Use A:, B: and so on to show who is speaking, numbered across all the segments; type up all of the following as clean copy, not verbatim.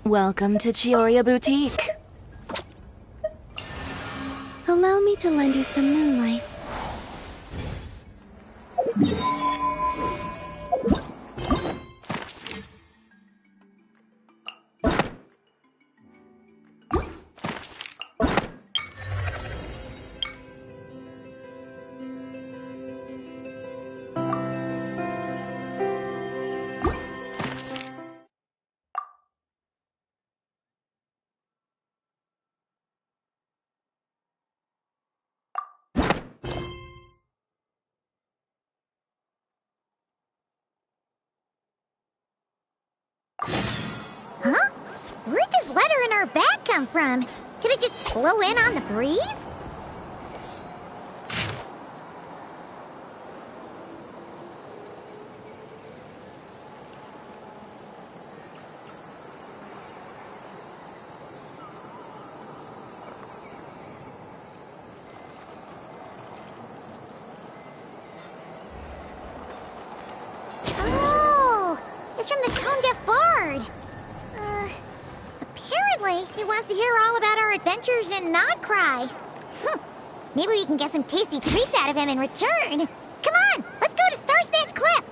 A: Welcome to Chioria Boutique.
B: Allow me to lend you some moonlight.
C: Huh? Where'd this letter in our bag come from? Could it just blow in on the breeze? Oh, it's from the tone-deaf bard. Apparently, he wants to hear all about our adventures in Not Cry. Maybe we can get some tasty treats out of him in return. Come on, let's go to Star Snatch Cliff.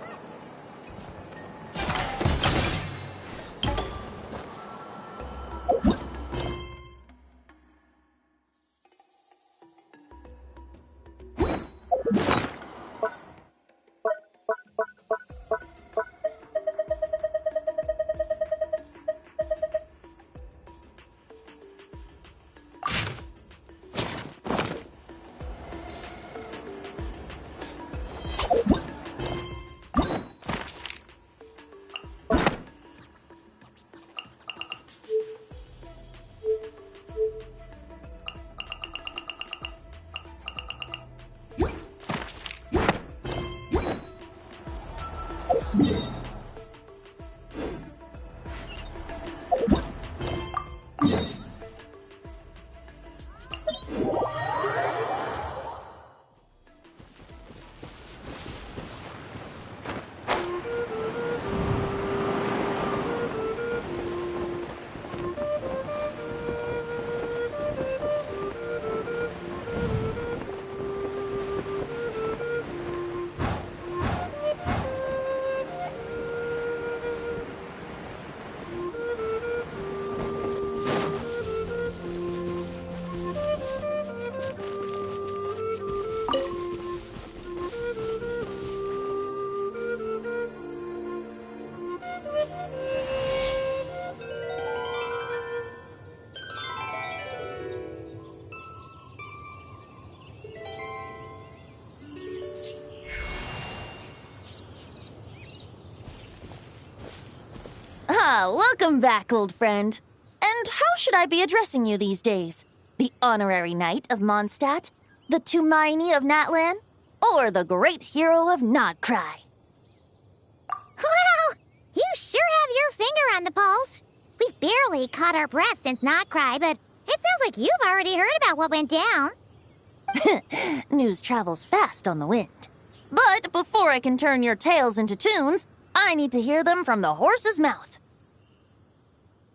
D: Welcome back, old friend. And how should I be addressing you these days? The honorary knight of Mondstadt? The Tumaini of Natlan? Or the great hero of Nodcry?
C: Well, you sure have your finger on the pulse. We've barely caught our breath since Nodcry, but it sounds like you've already heard about what went down.
D: News travels fast on the wind. But before I can turn your tales into tunes, I need to hear them from the horse's mouth.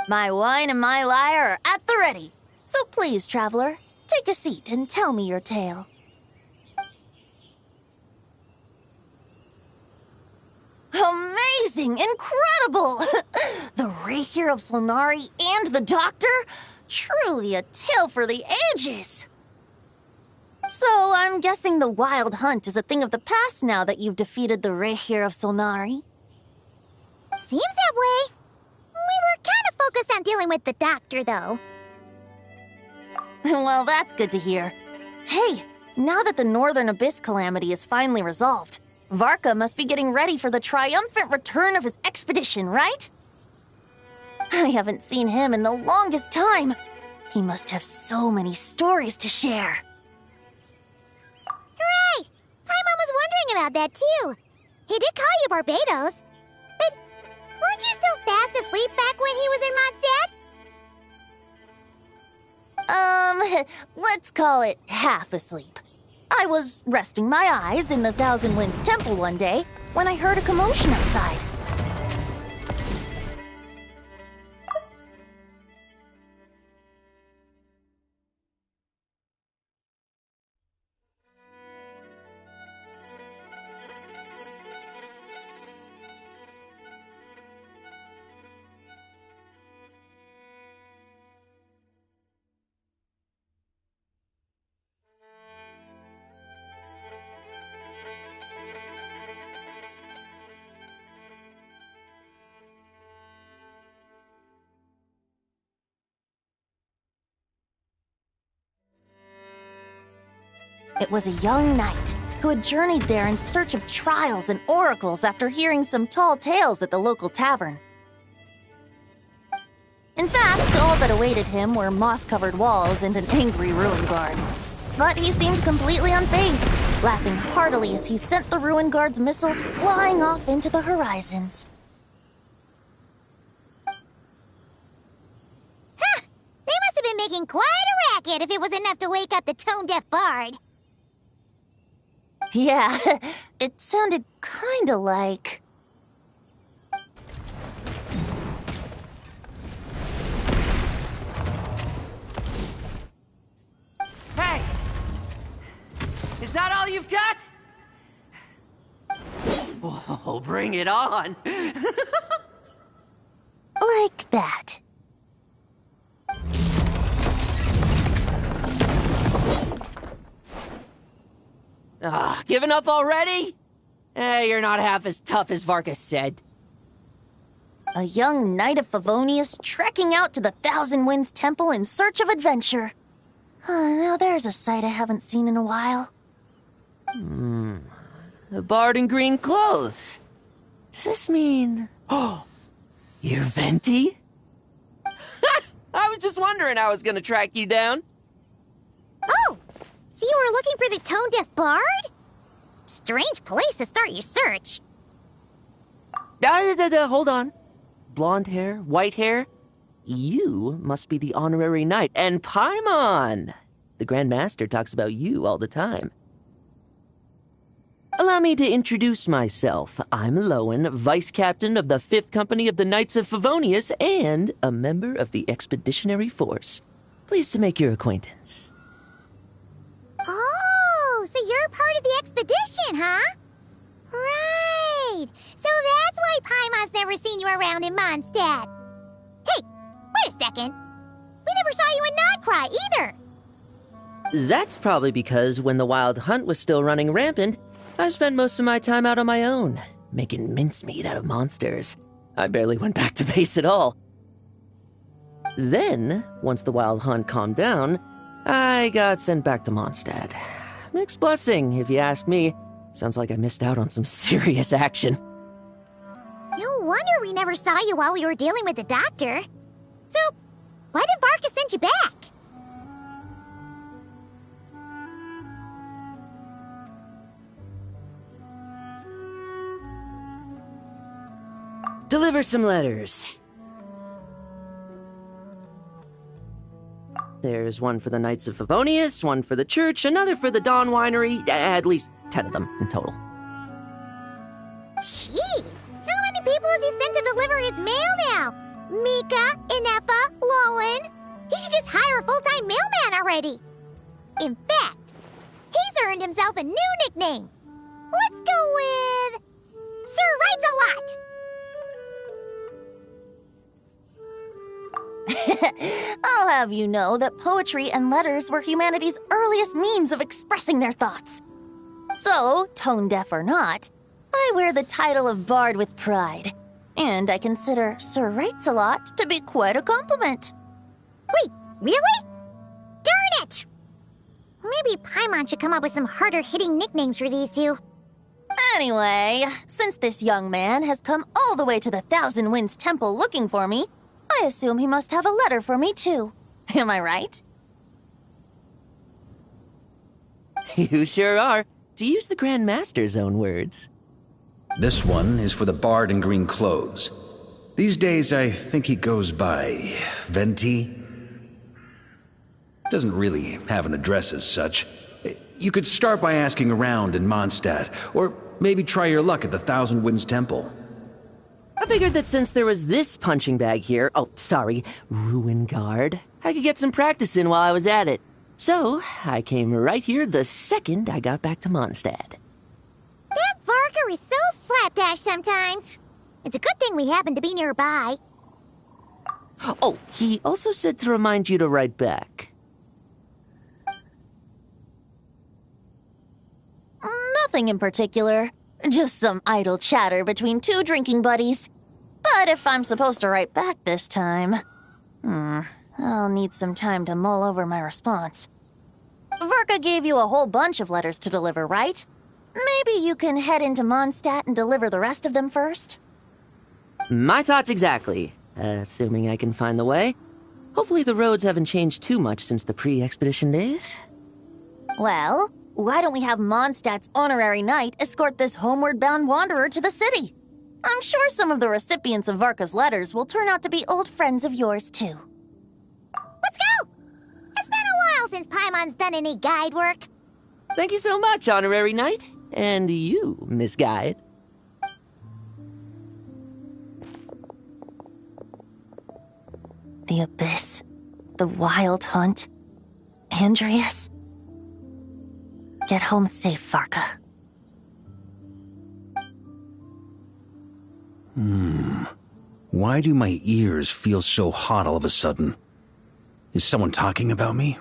D: My wine and my lyre are at the ready. So please, traveler, take a seat and tell me your tale. Amazing! Incredible! The Rapier of Solnari and the Doctor? Truly a tale for the ages! So I'm guessing the Wild Hunt is a thing of the past now that you've defeated the Rapier of Solnari?
C: Seems that way. We were kind of focused on dealing with the Doctor, though.
D: Well, that's good to hear. Hey, now that the Northern Abyss calamity is finally resolved, Varka must be getting ready for the triumphant return of his expedition, right? I haven't seen him in the longest time. He must have so many stories to share.
C: Hooray! Paimon was wondering about that, too. He did call you Barbados. But weren't you still fast asleep back when he was in
D: let's call it half asleep. I was resting my eyes in the Thousand Winds Temple one day when I heard a commotion outside. It was a young knight who had journeyed there in search of trials and oracles after hearing some tall tales at the local tavern. In fact, all that awaited him were moss-covered walls and an angry ruin guard. But he seemed completely unfazed, laughing heartily as he sent the ruin guard's missiles flying off into the horizons.
C: Huh! They must have been making quite a racket if it was enough to wake up the tone-deaf bard.
D: Yeah, it sounded kinda like...
E: Hey! Is that all you've got? Whoa, bring it on!
D: like that.
E: Giving up already? You're not half as tough as Varka said.
D: A young knight of Favonius trekking out to the Thousand Winds Temple in search of adventure. Now there's a sight I haven't seen in a while.
E: A bard in green clothes. Does this mean... Oh, you're Venti? I was just wondering how I was gonna track you down.
C: Oh! So you were looking for the tone-deaf bard? Strange place to start your search.
E: Hold on. Blonde hair, white hair. You must be the honorary knight. And Paimon! The Grand Master talks about you all the time. Allow me to introduce myself. I'm Lowen, Vice Captain of the 5th Company of the Knights of Favonius and a member of the Expeditionary Force. Pleased to make your acquaintance.
C: Oh, so you're part of the expedition, huh? Right. So that's why Paimon's never seen you around in Mondstadt. Hey, wait a second. We never saw you in Nodcry either.
E: That's probably because when the Wild Hunt was still running rampant, I spent most of my time out on my own, making mincemeat out of monsters. I barely went back to base at all. Then, once the Wild Hunt calmed down, I got sent back to Mondstadt. Mixed blessing, if you ask me. Sounds like I missed out on some serious action.
C: No wonder we never saw you while we were dealing with the doctor. So, why did Varka send you back?
E: Deliver some letters. There's one for the Knights of Favonius, one for the church, another for the Dawn Winery, at least 10 of them in total.
C: Jeez, how many people has he sent to deliver his mail now? Mika, Inefa, Lowen. He should just hire a full-time mailman already. In fact, he's earned himself a new nickname. Let's go with... Sir Writes-A-Lot.
D: I'll have you know that poetry and letters were humanity's earliest means of expressing their thoughts. So, tone-deaf or not, I wear the title of Bard with pride. And I consider Sir Writes-A-Lot to be quite a compliment.
C: Wait, really? Darn it! Maybe Paimon should come up with some harder-hitting nicknames for these two.
D: Anyway, since this young man has come all the way to the Thousand Winds Temple looking for me, I assume he must have a letter for me too. Am I right?
E: You sure are, to use the Grand Master's own words.
F: This one is for the bard in green clothes. These days, I think he goes by Venti. Doesn't really have an address as such. You could start by asking around in Mondstadt, or maybe try your luck at the Thousand Winds Temple.
E: I figured that since there was this punching bag here, Ruin Guard, I could get some practice in while I was at it. So, I came right here the second I got back to Mondstadt.
C: That Varka is so slapdash sometimes. It's a good thing we happen to be nearby.
E: Oh, he also said to remind you to write back.
D: Nothing in particular. Just some idle chatter between two drinking buddies. But if I'm supposed to write back this time... I'll need some time to mull over my response. Varka gave you a whole bunch of letters to deliver, right? Maybe you can head into Mondstadt and deliver the rest of them first?
E: My thoughts exactly. Assuming I can find the way. Hopefully the roads haven't changed too much since the pre-expedition days.
D: Well, why don't we have Mondstadt's honorary knight escort this homeward-bound wanderer to the city? I'm sure some of the recipients of Varka's letters will turn out to be old friends of yours, too.
C: Let's go! It's been a while since Paimon's done any guide work.
E: Thank you so much, honorary knight. And you, Miss Guide.
D: The Abyss. The Wild Hunt. Andreas. Get home safe, Varka.
F: Why do my ears feel so hot all of a sudden? Is someone talking about me?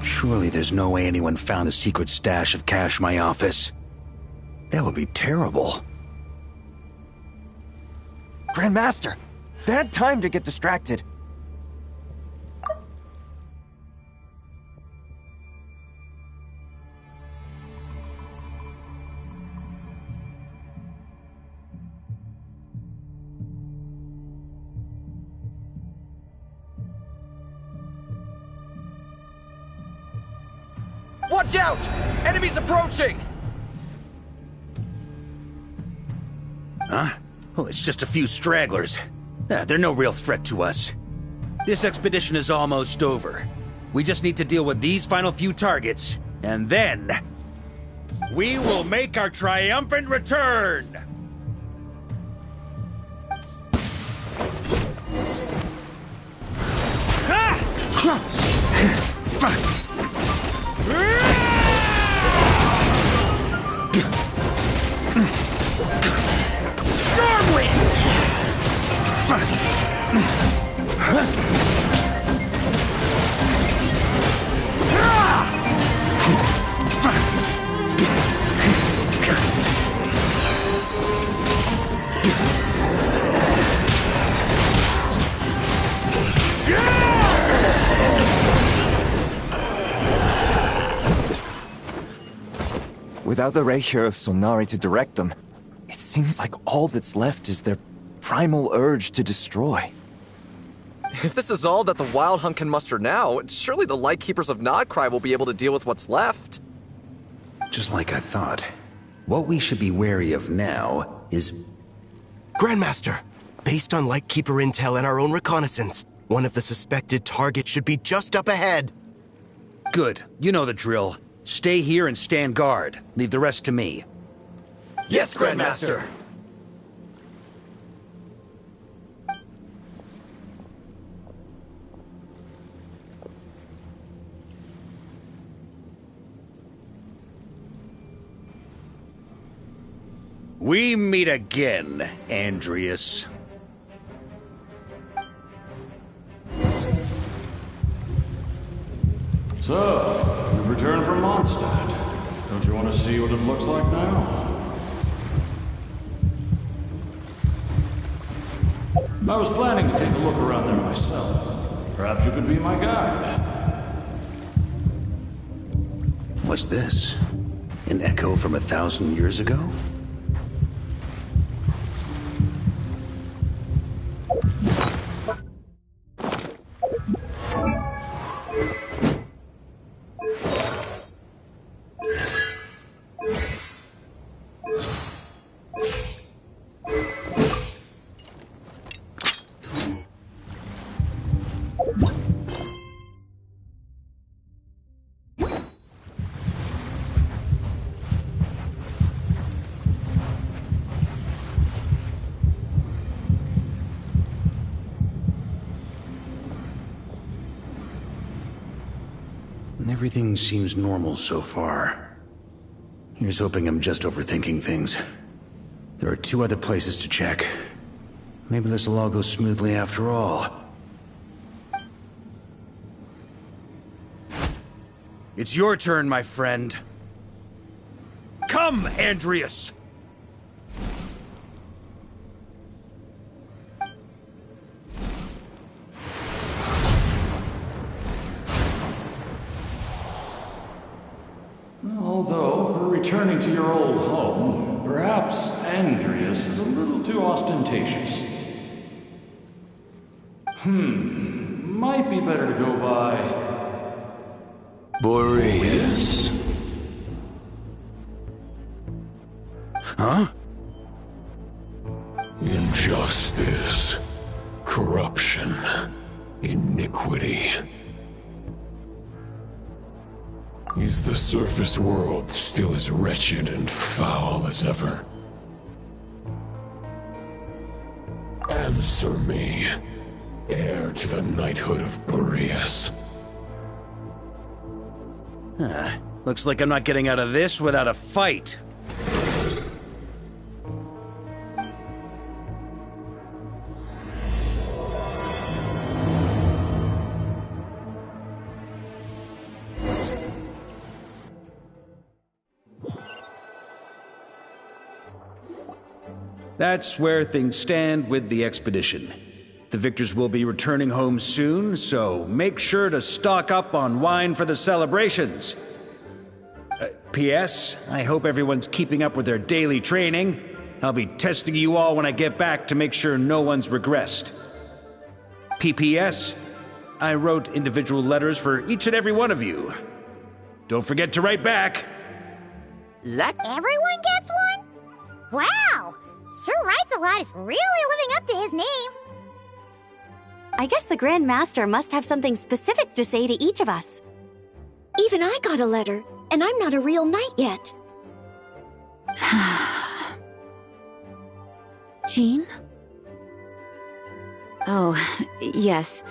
F: Surely there's no way anyone found the secret stash of cash in my office. That would be terrible.
G: Grandmaster! Bad time to get distracted.
H: Watch out! Enemies approaching!
F: Huh? Oh, it's just a few stragglers. They're no real threat to us. This expedition is almost over. We just need to deal with these final few targets, and then... we will make our triumphant return!
G: Without the ray here of Sonari to direct them, it seems like all that's left is their primal urge to destroy.
H: If this is all that the Wild Hunt can muster now, surely the Lightkeepers of Nodcry will be able to deal with what's left.
F: Just like I thought. What we should be wary of now is...
I: Grandmaster, based on Lightkeeper intel and our own reconnaissance, one of the suspected targets should be just up ahead.
F: Good. You know the drill. Stay here and stand guard. Leave the rest to me.
I: Yes, Grandmaster!
F: We meet again, Andreas.
J: So, you've returned from Mondstadt. Don't you want to see what it looks like now? I was planning to take a look around there myself. Perhaps you could be my guide.
F: What's this? An echo from 1,000 years ago? Everything seems normal so far. Here's hoping I'm just overthinking things. There are 2 other places to check. Maybe this will all go smoothly after all. It's your turn, my friend. Come, Andreas!
J: Although, for returning to your old home, perhaps Andreas is a little too ostentatious. Might be better to go by...
I: Boreas.
F: Huh?
I: Injustice. Corruption. Iniquity. Is the surface world still as wretched and foul as ever? Answer me, heir to the knighthood of Boreas.
F: Looks like I'm not getting out of this without a fight. That's where things stand with the expedition. The victors will be returning home soon, so make sure to stock up on wine for the celebrations. P.S. I hope everyone's keeping up with their daily training. I'll be testing you all when I get back to make sure no one's regressed. P.P.S. I wrote individual letters for each and every one of you. Don't forget to write back.
E: That...
C: Everyone gets one? Wow! Sir Writes-A-Lot is really living up to his name.
B: I guess the Grand Master must have something specific to say to each of us. Even I got a letter, and I'm not a real knight yet.
A: Jean? Oh, yes.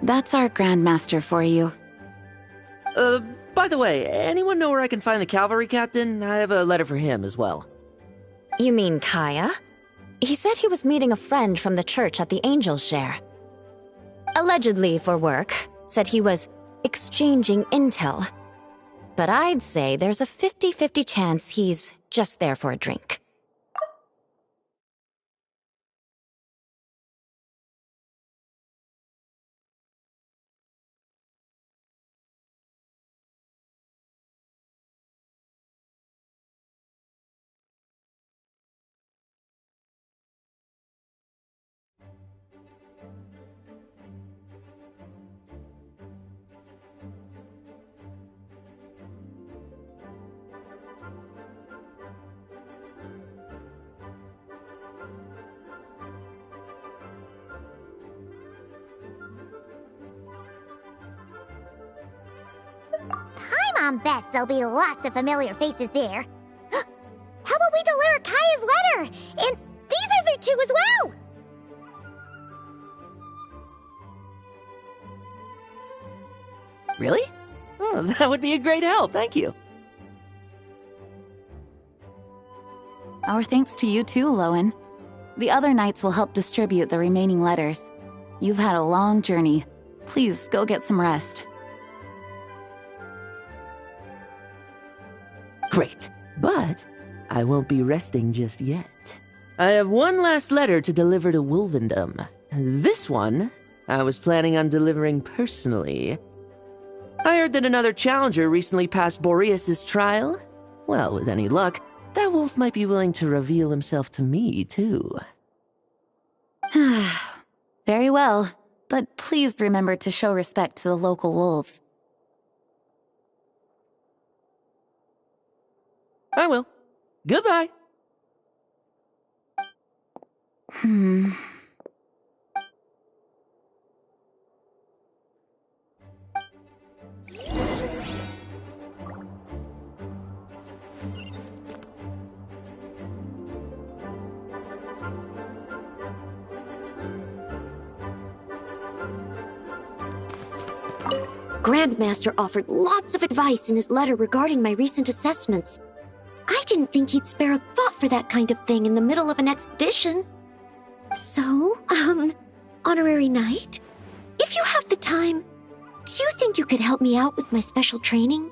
A: That's our Grandmaster for you.
E: By the way, anyone know where I can find the cavalry captain? I have a letter for him as well.
K: You mean Kaya? He said he was meeting a friend from the church at the Angel's Share. Allegedly for work, said he was exchanging intel. But I'd say there's a 50-50 chance he's just there for a drink.
C: I'm bet there'll be lots of familiar faces there. How about we deliver Kaya's letter? And these are there too as well!
E: Really? Oh, that would be a great help, thank you.
A: Our thanks to you too, Lowen. The other knights will help distribute the remaining letters. You've had a long journey. Please go get some rest.
E: Great, but I won't be resting just yet. I have one last letter to deliver to Wolvendom. This one, I was planning on delivering personally. I heard that another challenger recently passed Boreas' trial. Well, with any luck, that wolf might be willing to reveal himself to me, too.
A: Very well, but please remember to show respect to the local wolves.
E: I will. Goodbye.
B: Grandmaster offered lots of advice in his letter regarding my recent assessments. I didn't think he'd spare a thought for that kind of thing in the middle of an expedition. So, Honorary Knight, if you have the time, do you think you could help me out with my special training?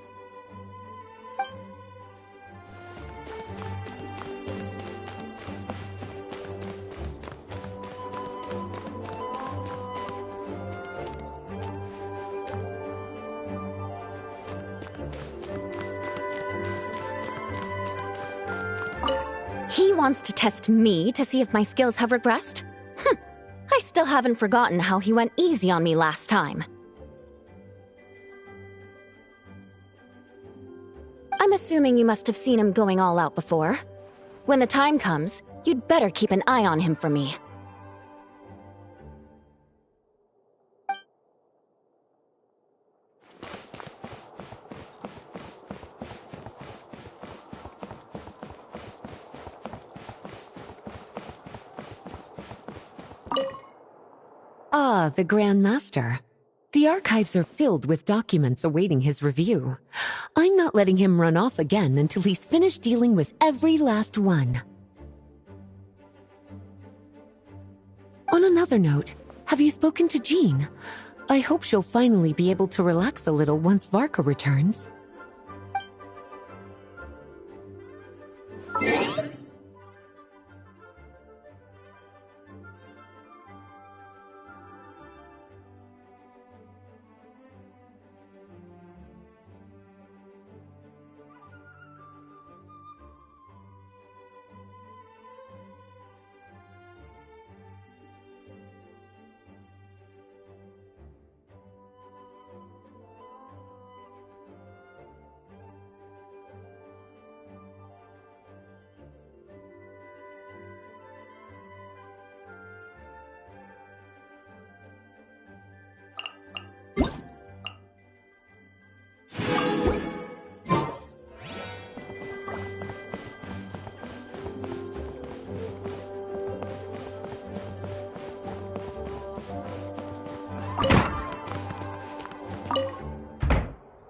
K: He wants to test me to see if my skills have regressed? I still haven't forgotten how he went easy on me last time. I'm assuming you must have seen him going all out before. When the time comes, you'd better keep an eye on him for me.
L: Ah, the Grand Master. The archives are filled with documents awaiting his review. I'm not letting him run off again until he's finished dealing with every last one. On another note, have you spoken to Jean? I hope she'll finally be able to relax a little once Varka returns.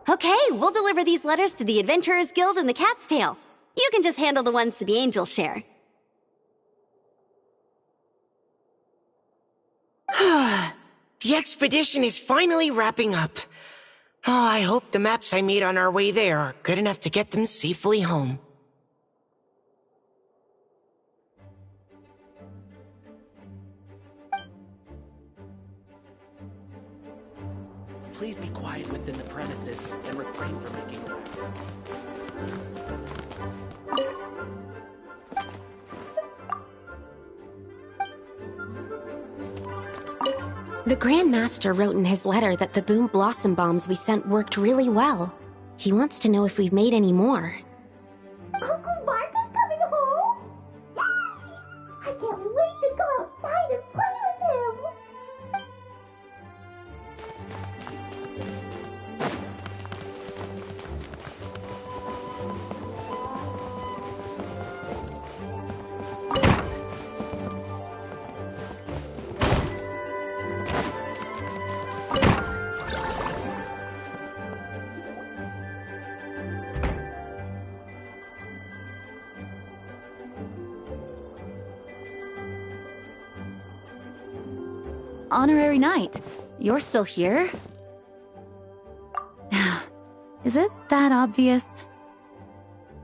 B: Okay, we'll deliver these letters to the Adventurers Guild and the Cat's Tail. You can just handle the ones for the Angel's share.
M: The expedition is finally wrapping up. Oh, I hope the maps I made on our way there are good enough to get them safely home.
E: Please be quiet within the premises and refrain from making a racket.
B: The Grand Master wrote in his letter that the Boom Blossom Bombs we sent worked really well. He wants to know if we've made any more.
C: Uncle Varka's coming home? Yay! I can't wait to go outside and play with him!
A: Honorary Knight, you're still here? Is it that obvious?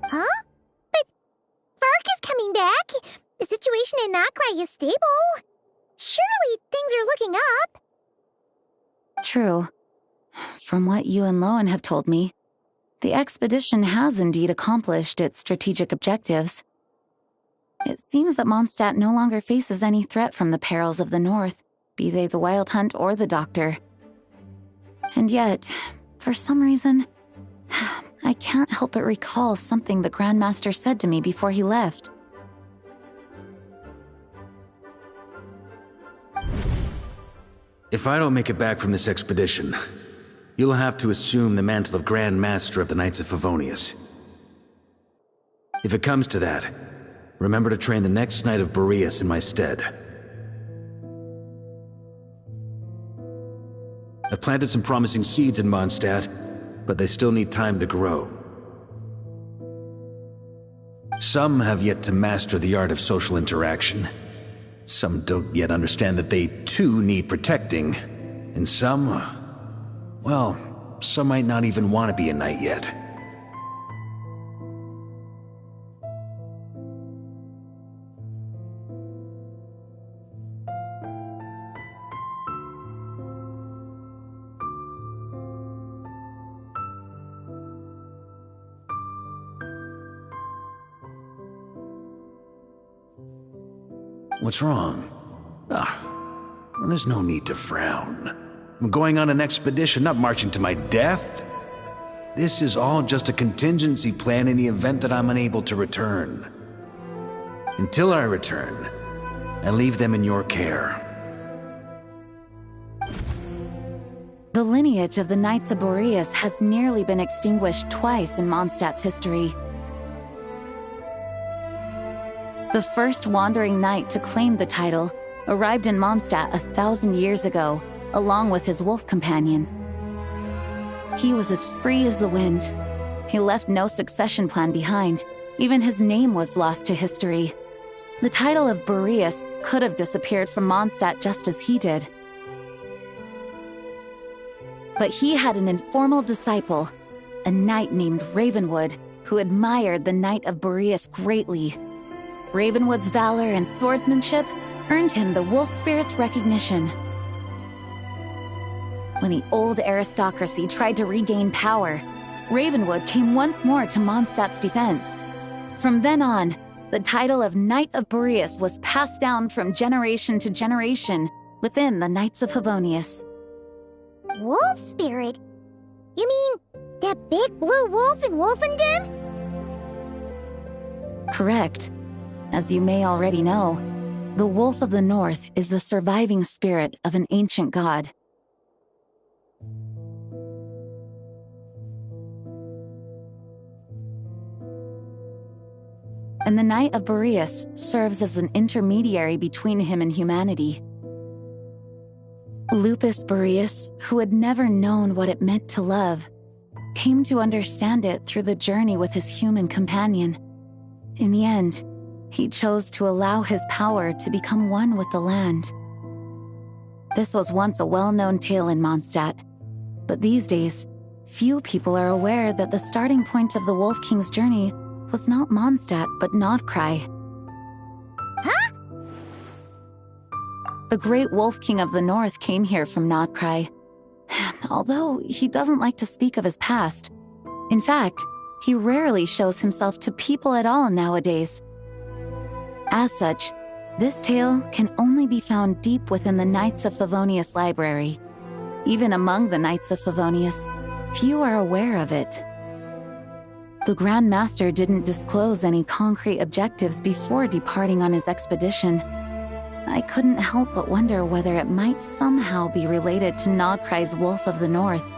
C: Huh? But Varka's coming back. The situation in Nocrai is stable. Surely things are looking up.
A: True. From what you and Lowen have told me, the expedition has indeed accomplished its strategic objectives. It seems that Mondstadt no longer faces any threat from the perils of the North, be they the Wild Hunt or the Doctor. And yet, for some reason, I can't help but recall something the Grandmaster said to me before he left.
F: If I don't make it back from this expedition, you'll have to assume the mantle of Grand Master of the Knights of Favonius. If it comes to that, remember to train the next Knight of Boreas in my stead. I've planted some promising seeds in Mondstadt, but they still need time to grow. Some have yet to master the art of social interaction. Some don't yet understand that they, too, need protecting. And some, well, some might not even want to be a knight yet. What's wrong? Well, there's no need to frown. I'm going on an expedition, not marching to my death. This is all just a contingency plan in the event that I'm unable to return. Until I return, I leave them in your care.
A: The lineage of the Knights of Boreas has nearly been extinguished twice in Mondstadt's history. The first wandering knight to claim the title arrived in Mondstadt 1,000 years ago, along with his wolf companion. He was as free as the wind. He left no succession plan behind. Even his name was lost to history. The title of Boreas could have disappeared from Mondstadt just as he did. But he had an informal disciple, a knight named Ravenwood, who admired the Knight of Boreas greatly. Ravenwood's valor and swordsmanship earned him the wolf spirit's recognition. When the old aristocracy tried to regain power, Ravenwood came once more to Mondstadt's defense. From then on, the title of Knight of Boreas was passed down from generation to generation within the Knights of Favonius.
C: Wolf spirit? You mean that big blue wolf in Wolfenden?
A: Correct. As you may already know, the Wolf of the North is the surviving spirit of an ancient god. And the Knight of Boreas serves as an intermediary between him and humanity. Lupus Boreas, who had never known what it meant to love, came to understand it through the journey with his human companion. In the end, he chose to allow his power to become one with the land. This was once a well-known tale in Mondstadt, but these days, few people are aware that the starting point of the Wolf King's journey was not Mondstadt, but Nodcry.
C: Huh?
A: The great Wolf King of the North came here from Nodcry. Although he doesn't like to speak of his past. In fact, he rarely shows himself to people at all nowadays. As such, this tale can only be found deep within the Knights of Favonius library. Even among the Knights of Favonius, few are aware of it. The Grand Master didn't disclose any concrete objectives before departing on his expedition. I couldn't help but wonder whether it might somehow be related to Nodcry's Wolf of the North.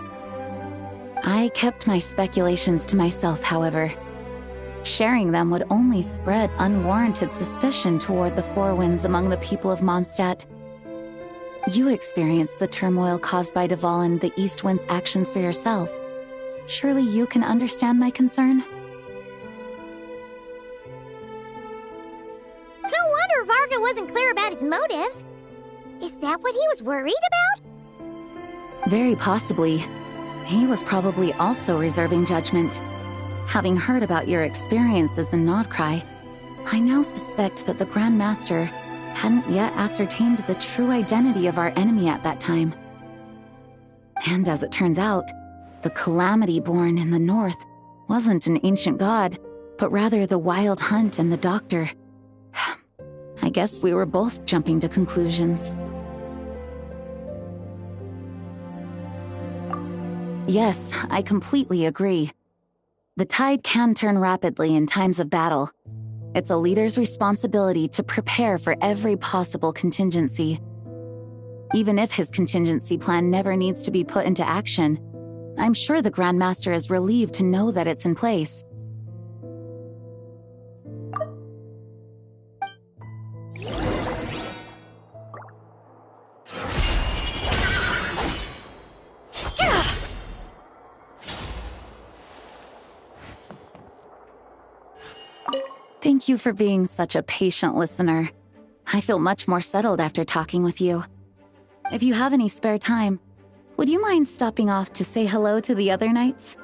A: I kept my speculations to myself, however. Sharing them would only spread unwarranted suspicion toward the Four Winds among the people of Mondstadt. You experienced the turmoil caused by Dvalin the East Wind's actions for yourself. Surely you can understand my concern?
C: No wonder Varka wasn't clear about his motives. Is that what he was worried about?
A: Very possibly. He was probably also reserving judgment. Having heard about your experiences in Nodcry, I now suspect that the Grand Master hadn't yet ascertained the true identity of our enemy at that time. And as it turns out, the calamity born in the north wasn't an ancient god, but rather the Wild Hunt and the Doctor. I guess we were both jumping to conclusions. Yes, I completely agree. The tide can turn rapidly in times of battle. It's a leader's responsibility to prepare for every possible contingency. Even if his contingency plan never needs to be put into action, I'm sure the Grand Master is relieved to know that it's in place. Thank you for being such a patient listener. I feel much more settled after talking with you. If you have any spare time, would you mind stopping off to say hello to the other knights?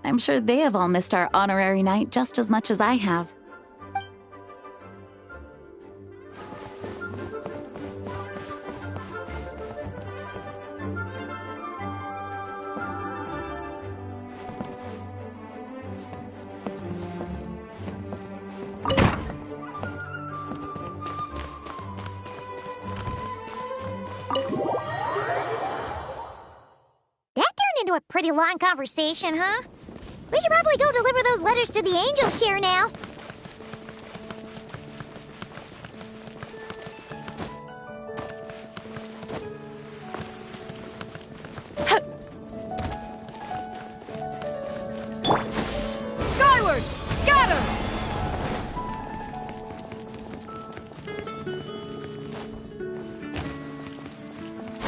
A: I'm sure they have all missed our honorary knight just as much as I have.
C: A pretty long conversation, huh? We should probably go deliver those letters to the angel share now.
N: Skyward! Scatter!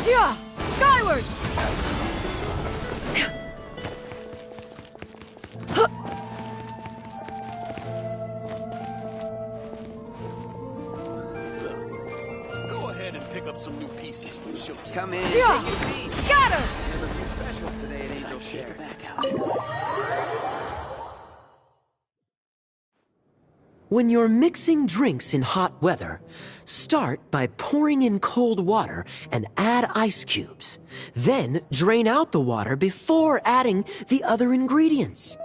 N: Yeah! Skyward!
O: Some new pieces from the show.
P: Come in.
N: Yeah. Scatter.
P: Nothing special today at Angel Share.
E: When you're mixing drinks in hot weather, start by pouring in cold water and add ice cubes. Then drain out the water before adding the other ingredients.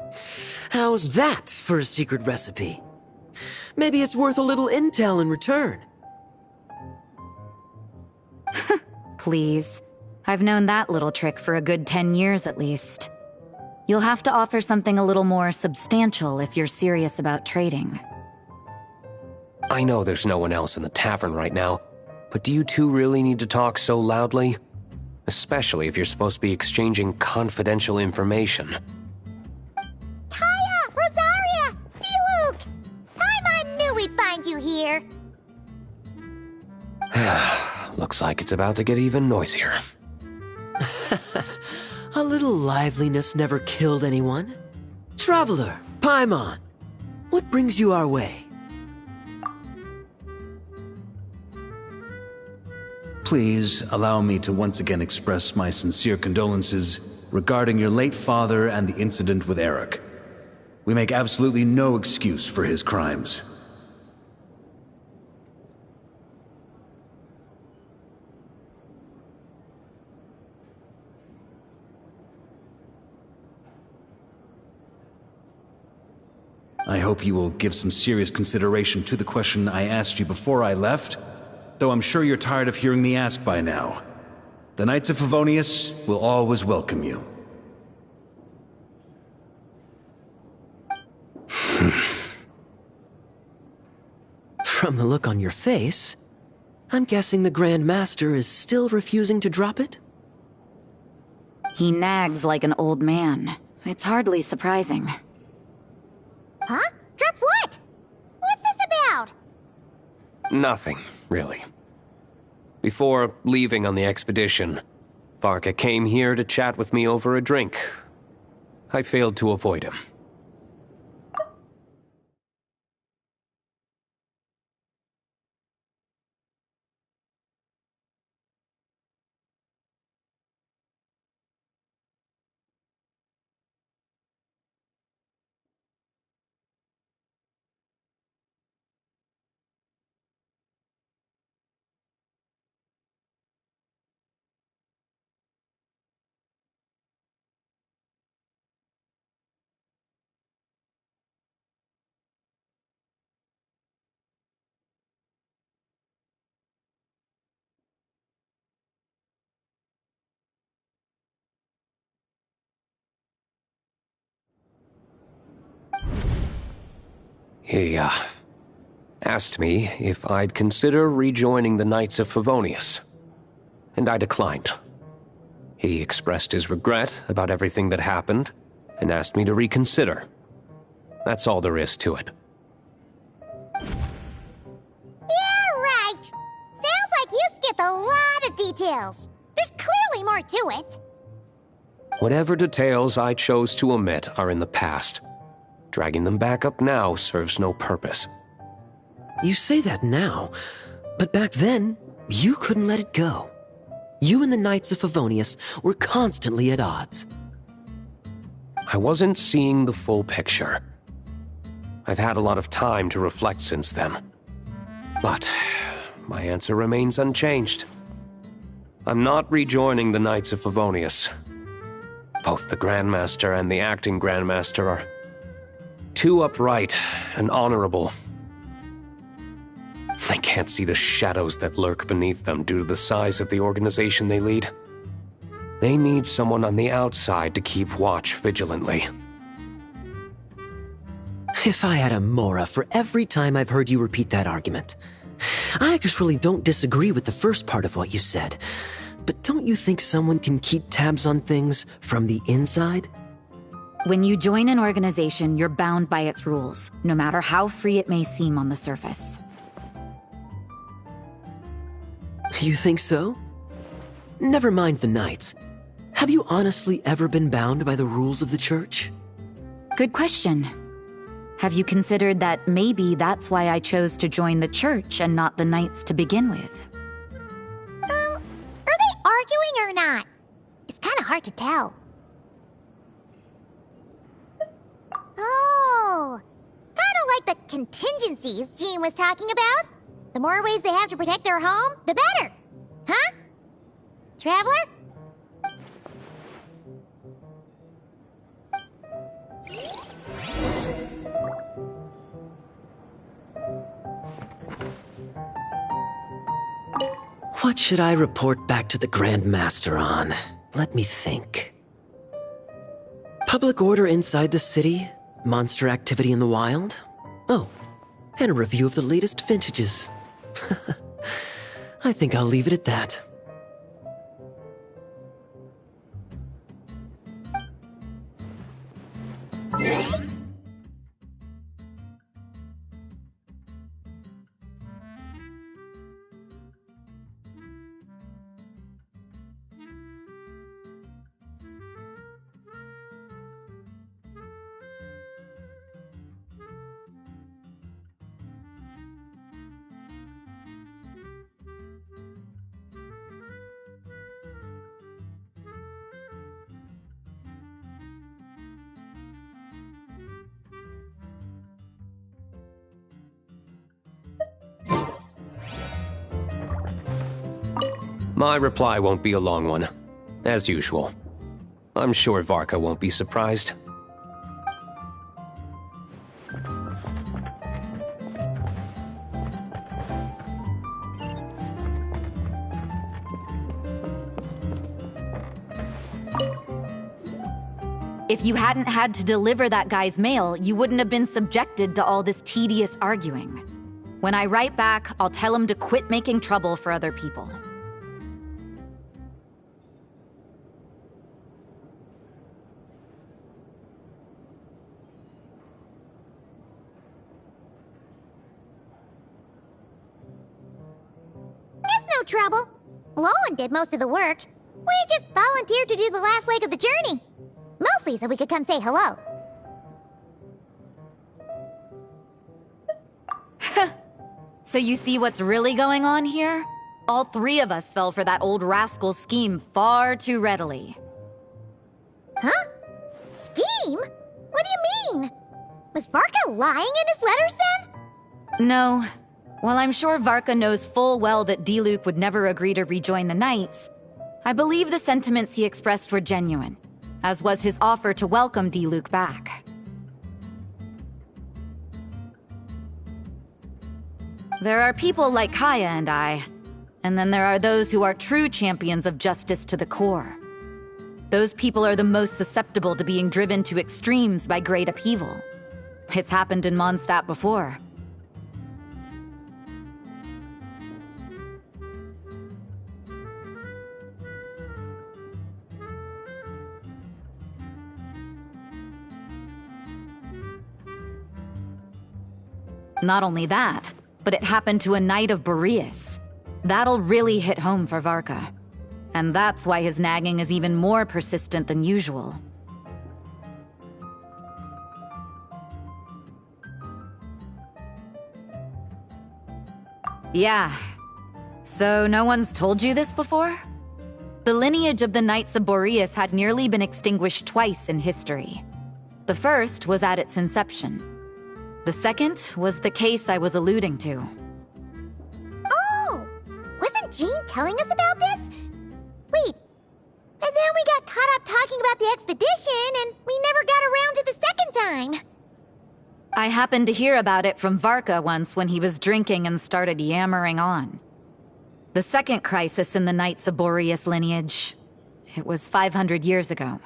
E: How's that for a secret recipe? Maybe it's worth a little intel in return.
Q: Please. I've known that little trick for a good 10 years at least. You'll have to offer something a little more substantial if you're serious about trading.
R: I know there's no one else in the tavern right now, but do you two really need to talk so loudly? Especially if you're supposed to be exchanging confidential information.
C: Kaya! Rosaria! D-Luke! Paimon knew we'd find you here!
R: Looks like it's about to get even noisier.
E: A little liveliness never killed anyone. Traveler, Paimon, what brings you our way?
F: Please allow me to once again express my sincere condolences regarding your late father and the incident with Eric. We make absolutely no excuse for his crimes. I hope you will give some serious consideration to the question I asked you before I left, though I'm sure you're tired of hearing me ask by now. The Knights of Favonius will always welcome you.
E: From the look on your face, I'm guessing the Grand Master is still refusing to drop it?
Q: He nags like an old man. It's hardly surprising.
C: Huh? Drop what? What's this about?
R: Nothing, really. Before leaving on the expedition, Varka came here to chat with me over a drink. I failed to avoid him. He, asked me if I'd consider rejoining the Knights of Favonius, and I declined. He expressed his regret about everything that happened, and asked me to reconsider. That's all there is to it.
C: Yeah, right! Sounds like you skipped a lot of details. There's clearly more to it.
R: Whatever details I chose to omit are in the past. Dragging them back up now serves no purpose.
S: You say that now, but back then, you couldn't let it go. You and the Knights of Favonius were constantly at odds.
R: I wasn't seeing the full picture. I've had a lot of time to reflect since then. But my answer remains unchanged. I'm not rejoining the Knights of Favonius. Both the Grandmaster and the acting Grandmaster are too upright and honorable. I can't see the shadows that lurk beneath them due to the size of the organization they lead. They need someone on the outside to keep watch vigilantly.
S: If I had a Mora for every time I've heard you repeat that argument. I actually don't disagree with the first part of what you said, but don't you think someone can keep tabs on things from the inside?
Q: When you join an organization, you're bound by its rules, no matter how free it may seem on the surface.
S: You think so? Never mind the Knights. Have you honestly ever been bound by the rules of the Church?
Q: Good question. Have you considered that maybe that's why I chose to join the Church and not the Knights to begin with?
C: Are they arguing or not? It's kind of hard to tell. Oh, kind of like the contingencies Jean was talking about. The more ways they have to protect their home, the better. Huh? Traveler?
S: What should I report back to the Grand Master on? Let me think. Public order inside the city, monster activity in the wild. Oh, and a review of the latest vintages. I think I'll leave it at that.
R: My reply won't be a long one, as usual. I'm sure Varka won't be surprised.
Q: If you hadn't had to deliver that guy's mail, you wouldn't have been subjected to all this tedious arguing. When I write back, I'll tell him to quit making trouble for other people.
C: Trouble. Lowen did most of the work. We just volunteered to do the last leg of the journey. Mostly so we could come say hello.
Q: So you see what's really going on here? All three of us fell for that old rascal's scheme far too readily.
C: Huh? Scheme? What do you mean? Was Varka lying in his letters then?
Q: No. While I'm sure Varka knows full well that Diluc would never agree to rejoin the Knights, I believe the sentiments he expressed were genuine, as was his offer to welcome Diluc back. There are people like Kaya and I, and then there are those who are true champions of justice to the core. Those people are the most susceptible to being driven to extremes by great upheaval. It's happened in Mondstadt before. Not only that, but it happened to a Knight of Boreas. That'll really hit home for Varka. And that's why his nagging is even more persistent than usual. Yeah. So no one's told you this before? The lineage of the Knights of Boreas has nearly been extinguished twice in history. The first was at its inception. The second was the case I was alluding to.
C: Oh! Wasn't Jean telling us about this? Wait, and then we got caught up talking about the expedition, and we never got around to the second time.
Q: I happened to hear about it from Varka once when he was drinking and started yammering on. The second crisis in the Knights of Boreas lineage. It was 500 years ago.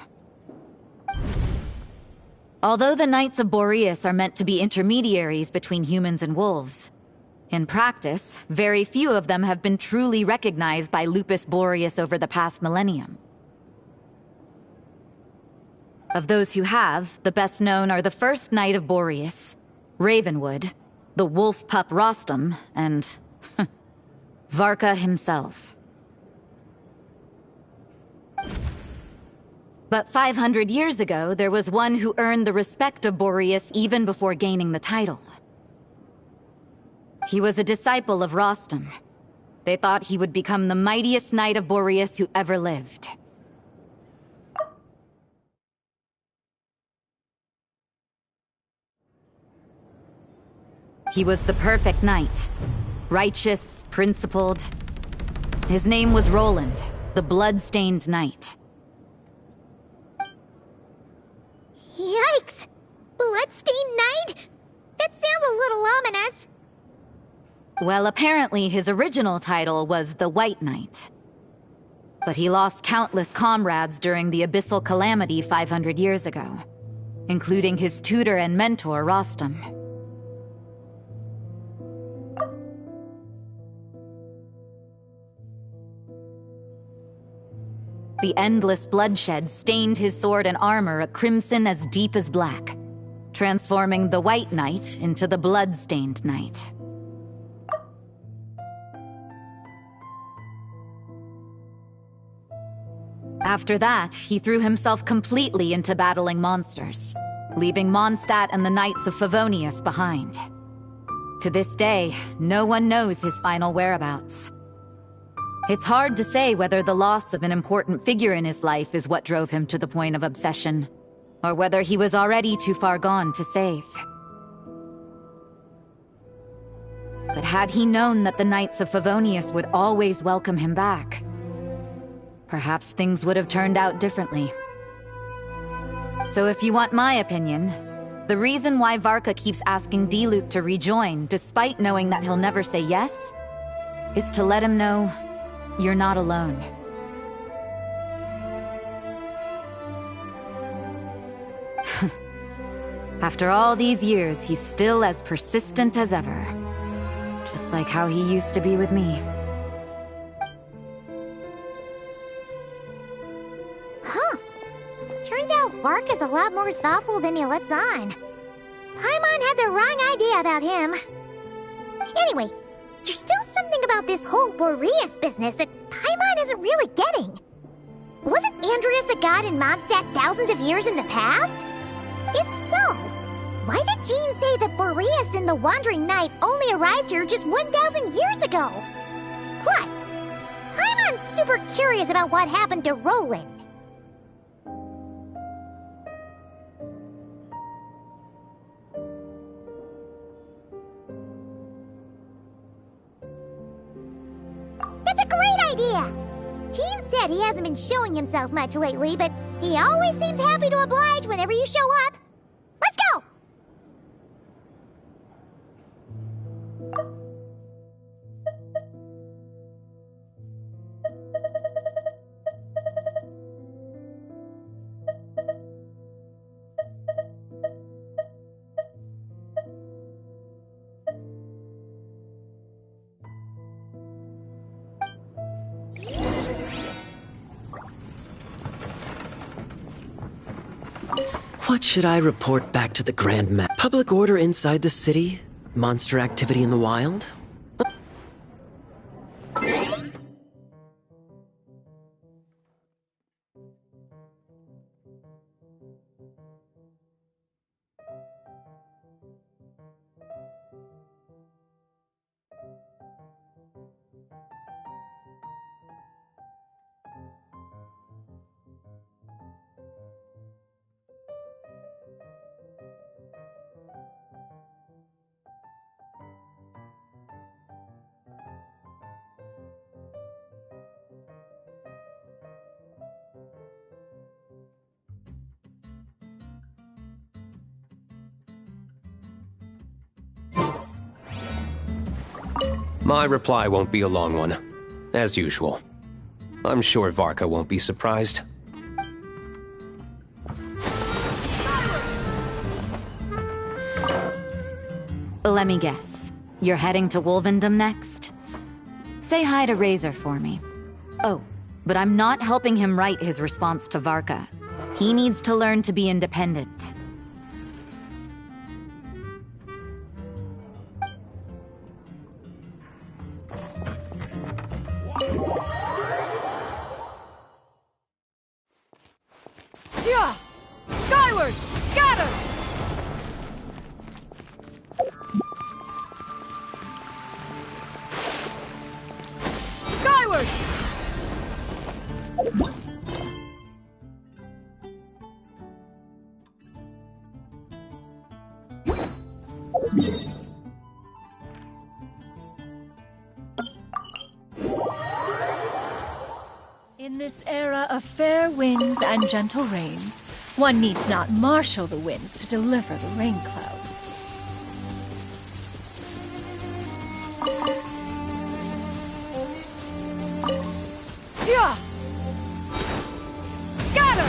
Q: Although the Knights of Boreas are meant to be intermediaries between humans and wolves, in practice, very few of them have been truly recognized by Lupus Boreas over the past millennium. Of those who have, the best known are the first Knight of Boreas, Ravenwood, the wolf pup Rostam, and Varka himself. But 500 years ago, there was one who earned the respect of Boreas even before gaining the title. He was a disciple of Rostam. They thought he would become the mightiest Knight of Boreas who ever lived. He was the perfect knight. Righteous, principled. His name was Roland, the blood-stained knight.
C: Yikes! Bloodstained Knight? That sounds a little ominous.
Q: Well, apparently his original title was the White Knight. But he lost countless comrades during the Abyssal Calamity 500 years ago, including his tutor and mentor, Rostam. The endless bloodshed stained his sword and armor a crimson as deep as black, transforming the White Knight into the Blood-Stained Knight. After that, he threw himself completely into battling monsters, leaving Mondstadt and the Knights of Favonius behind. To this day, no one knows his final whereabouts. It's hard to say whether the loss of an important figure in his life is what drove him to the point of obsession, or whether he was already too far gone to save. But had he known that the Knights of Favonius would always welcome him back, perhaps things would have turned out differently. So if you want my opinion, the reason why Varka keeps asking Diluc to rejoin, despite knowing that he'll never say yes, is to let him know you're not alone. After all these years, he's still as persistent as ever. Just like how he used to be with me.
C: Huh. Turns out Varka's a lot more thoughtful than he lets on. Paimon had the wrong idea about him. Anyway, there's still something about this whole Boreas business that Paimon isn't really getting. Wasn't Andreas a god in Mondstadt thousands of years in the past? If so, why did Jean say that Boreas and the Wandering Knight only arrived here just 1,000 years ago? Plus, Paimon's super curious about what happened to Roland. That's a great idea! Jean said he hasn't been showing himself much lately, but he always seems happy to oblige whenever you show up. Let's go!
S: What should I report back to the Grand Map? Public order inside the city? Monster activity in the wild?
R: My reply won't be a long one, as usual. I'm sure Varka won't be surprised.
Q: Let me guess. You're heading to Wolvendom next? Say hi to Razor for me. Oh, but I'm not helping him write his response to Varka. He needs to learn to be independent.
N: Yeah! Skyward! Scatter! Skyward!
T: In this era of fair winds and gentle rains, one needs not marshal the winds to deliver the rain clouds.
N: Yeah! Scatter!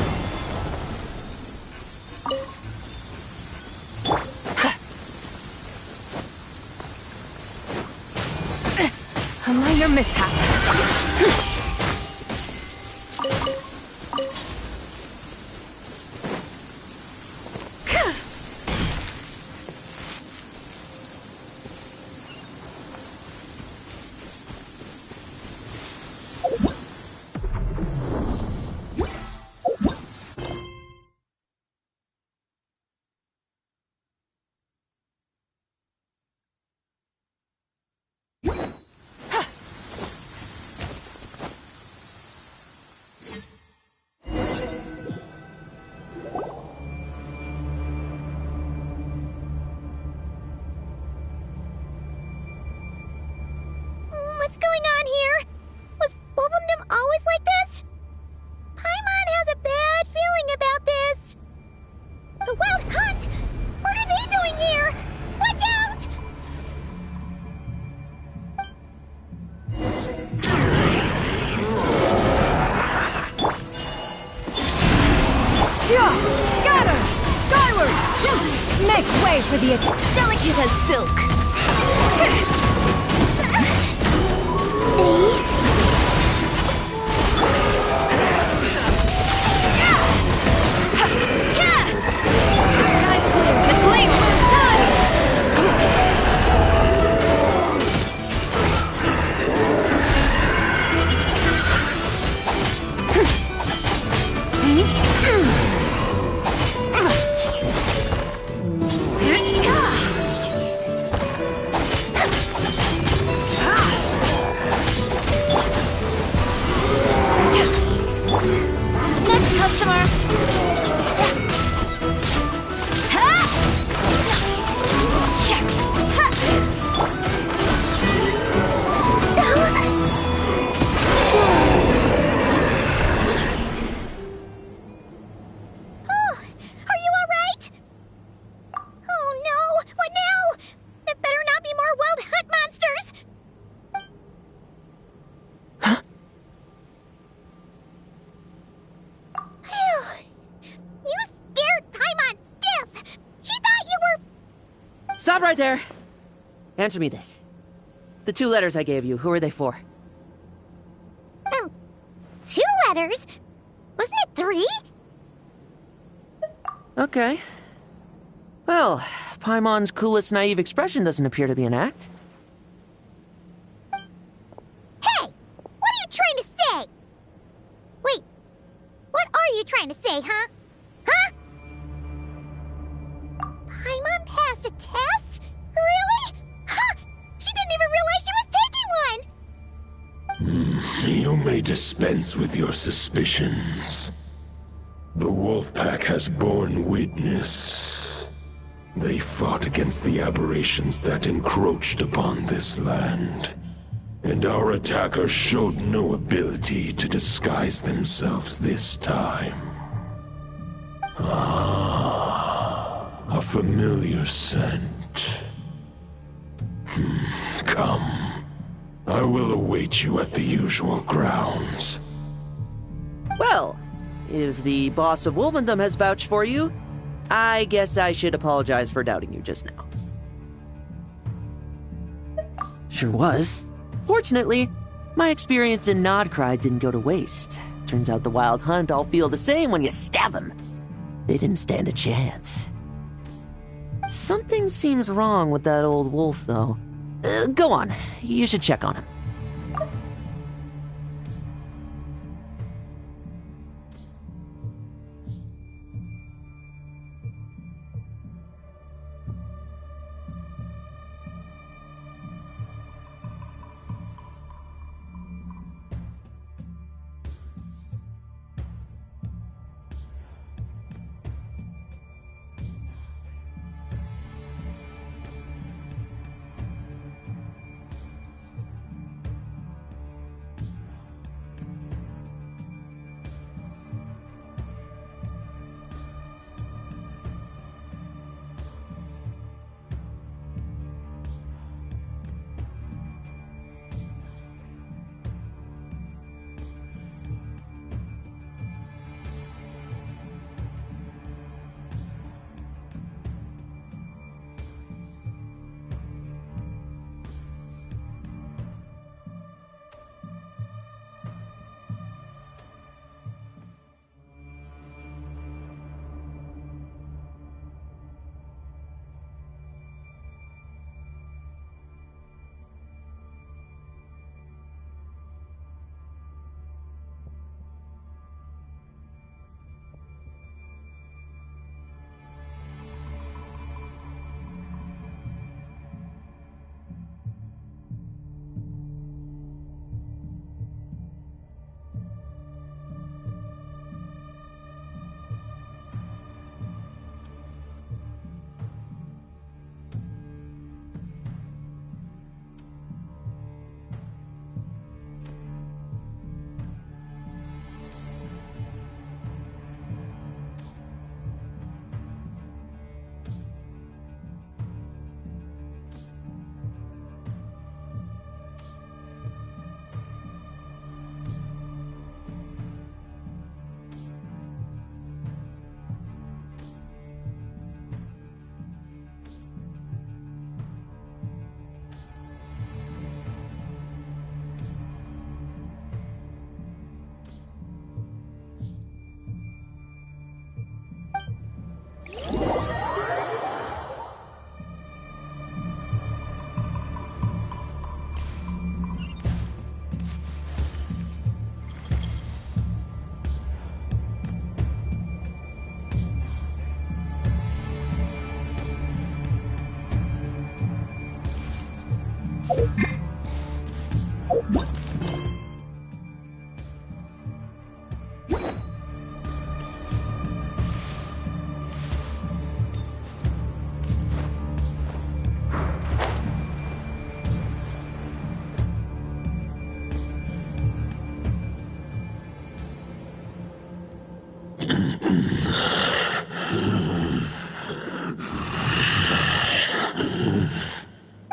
T: A minor mishap.
C: What's going on here? Was Wolvendom always like this? Paimon has a bad feeling about this. The Wild Hunt? What are they doing here? Watch out!
N: Yeah! Scatter! Skyward!
T: Make way for the
D: Delicate as silk.
T: Sky's clear. The blade moves time.
D: Next customer.
C: Oh, are you alright? Oh no, what now? There better not be more Wild Hunt monsters! You scared Paimon stiff! She thought you were...
E: Stop right there! Answer me this. The 2 letters I gave you, who are they for?
C: 2 letters? Wasn't it 3?
E: Okay. Well, Paimon's coolest naive expression doesn't appear to be an act.
C: Hey! What are you trying to say? Wait, what are you trying to say, huh? Huh? Paimon passed a test? Really? Huh! She didn't even realize she was taking one!
U: You may dispense with your suspicions. The Wolfpack has borne witness. They fought against the aberrations that encroached upon this land. And our attackers showed no ability to disguise themselves this time. A familiar scent. Come, I will await you at the usual grounds.
E: Well, if the boss of Wolvendom has vouched for you, I guess I should apologize for doubting you just now. Sure was. Fortunately, my experience in Nodcry didn't go to waste. Turns out the Wild Hunt all feel the same when you stab them. They didn't stand a chance. Something seems wrong with that old wolf, though. Go on, you should check on him.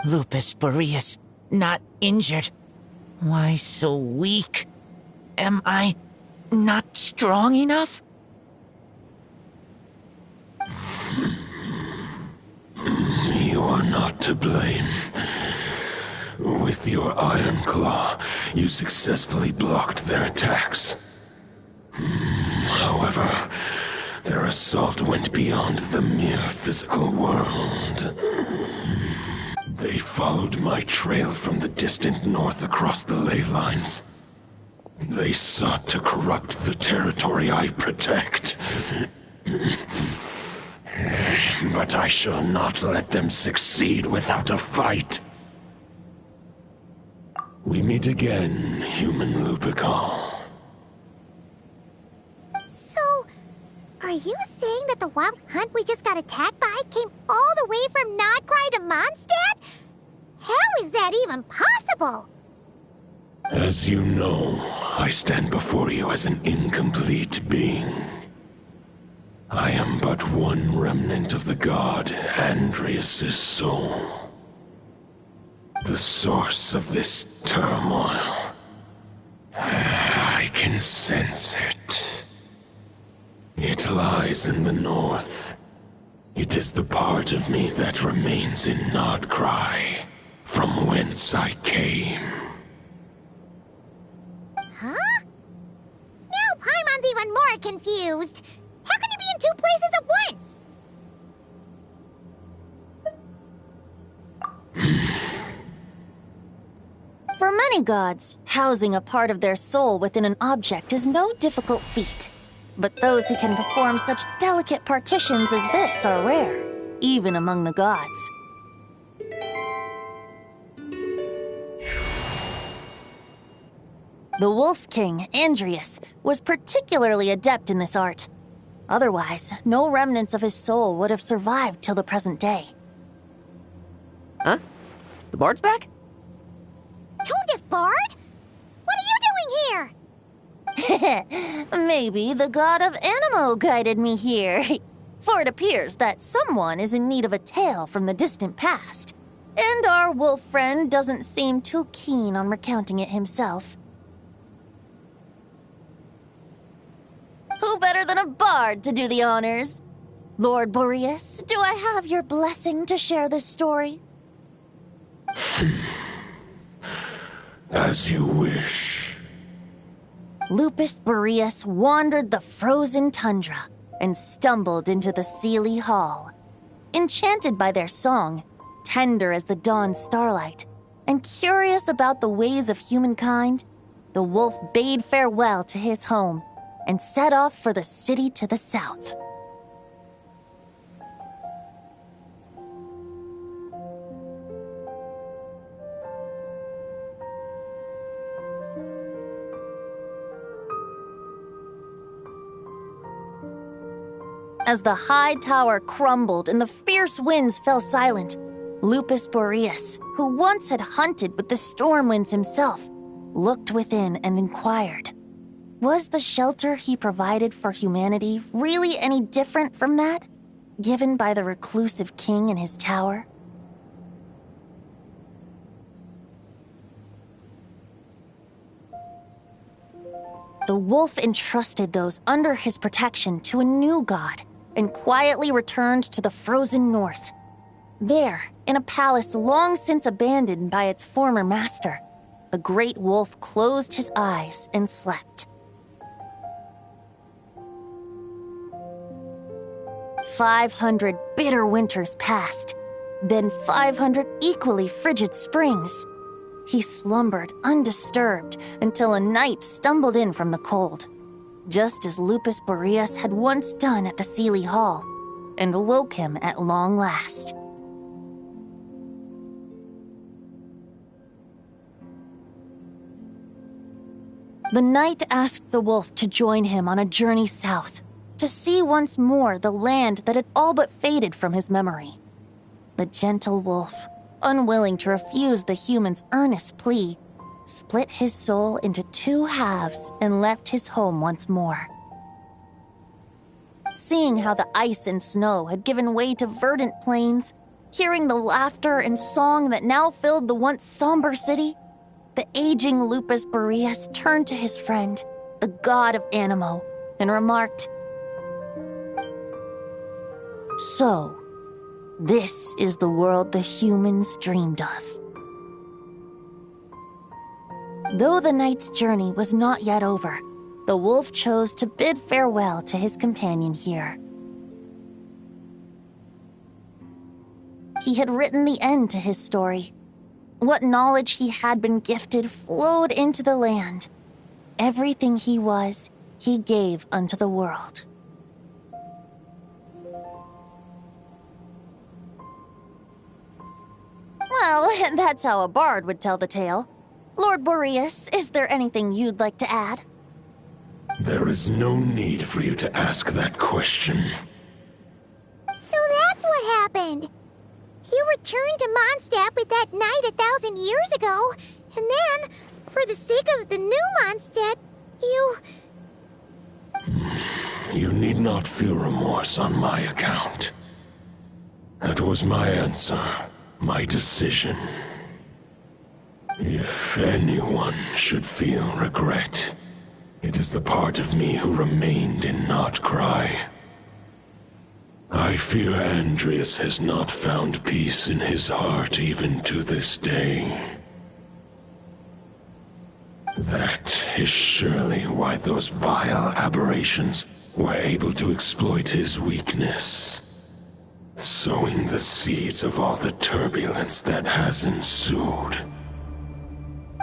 M: Lupus Boreas, not injured. Why so weak? Am I not strong enough?
U: You are not to blame. With your Iron Claw, you successfully blocked their attacks. However, their assault went beyond the mere physical world. They followed my trail from the distant north across the ley lines. They sought to corrupt the territory I protect. But I shall not let them succeed without a fight. We meet again, human Lupical.
C: So, are you saying that the Wild Hunt we just got attacked by came all the way from Nodcry to Mondstadt? How is that even possible?
U: As you know, I stand before you as an incomplete being. I am but one remnant of the god Andrias' soul. The source of this turmoil. I can sense it. It lies in the north. It is the part of me that remains in Nodcry, from whence I came.
C: Huh? Now Paimon's even more confused. How can he be in two places at once?
D: For many gods, housing a part of their soul within an object is no difficult feat. But those who can perform such delicate partitions as this are rare, even among the gods. The Wolf King, Andrius, was particularly adept in this art. Otherwise, no remnants of his soul would have survived till the present day.
E: Huh? The bard's back?
C: Toondiff Bard? What are you doing here?
D: Maybe the god of Animo guided me here. For it appears that someone is in need of a tale from the distant past. And our wolf friend doesn't seem too keen on recounting it himself. Who better than a bard to do the honors? Lord Boreas, do I have your blessing to share this story?
U: As you wish.
D: Lupus Boreas wandered the frozen tundra and stumbled into the Seelie Hall. Enchanted by their song, tender as the dawn starlight, and curious about the ways of humankind, the wolf bade farewell to his home and set off for the city to the south. As the high tower crumbled and the fierce winds fell silent, Lupus Boreas, who once had hunted with the storm winds himself, looked within and inquired, was the shelter he provided for humanity really any different from that given by the reclusive king in his tower? The wolf entrusted those under his protection to a new god, and quietly returned to the frozen north. There, in a palace long since abandoned by its former master, the great wolf closed his eyes and slept. 500 bitter winters passed, then 500 equally frigid springs. He slumbered undisturbed until a night stumbled in from the cold, just as Lupus Boreas had once done at the Seelie Hall, and awoke him at long last. The night asked the wolf to join him on a journey south, to see once more the land that had all but faded from his memory. The gentle wolf, unwilling to refuse the human's earnest plea, split his soul into two halves and left his home once more. Seeing how the ice and snow had given way to verdant plains, hearing the laughter and song that now filled the once somber city, the aging Lupus Boreas turned to his friend, the god of Animo, and remarked, "So, this is the world the humans dreamed of." Though the night's journey was not yet over, the wolf chose to bid farewell to his companion here. He had written the end to his story. What knowledge he had been gifted flowed into the land. Everything he was, he gave unto the world. Well, that's how a bard would tell the tale. Lord Boreas, is there anything you'd like to add?
U: There is no need for you to ask that question.
C: So that's what happened. You returned to Mondstadt with that knight 1,000 years ago, and then, for the sake of the new Mondstadt, you...
U: You need not feel remorse on my account. That was my answer, my decision. If anyone should feel regret, it is the part of me who remained in Notcry. I fear Andreas has not found peace in his heart even to this day. That is surely why those vile aberrations were able to exploit his weakness, sowing the seeds of all the turbulence that has ensued.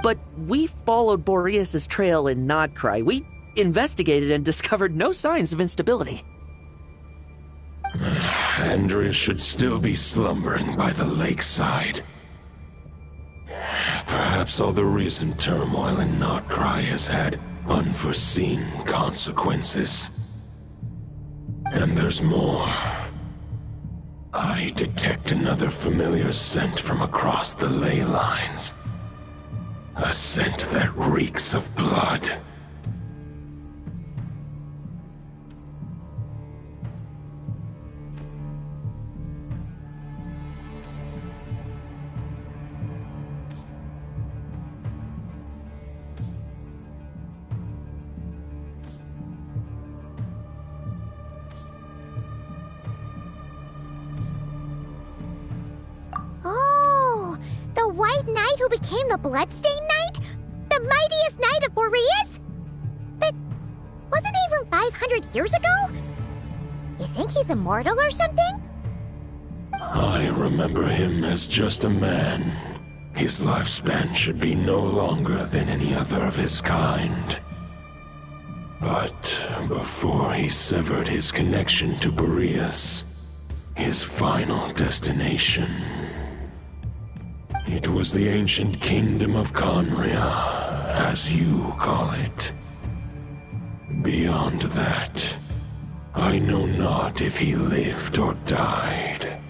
E: But we followed Boreas' trail in Nodcry. We investigated and discovered no signs of instability.
U: Andreas should still be slumbering by the lakeside. Perhaps all the recent turmoil in Notcry has had unforeseen consequences. And there's more. I detect another familiar scent from across the ley lines. A scent that reeks of blood.
C: Oh, the White Knight who became the Bloodstained Knight? The mightiest knight of Boreas? But wasn't he from 500 years ago? You think he's immortal or something?
U: I remember him as just a man. His lifespan should be no longer than any other of his kind. But before he severed his connection to Boreas, his final destination, it was the ancient kingdom of Conria, as you call it. Beyond that, I know not if he lived or died.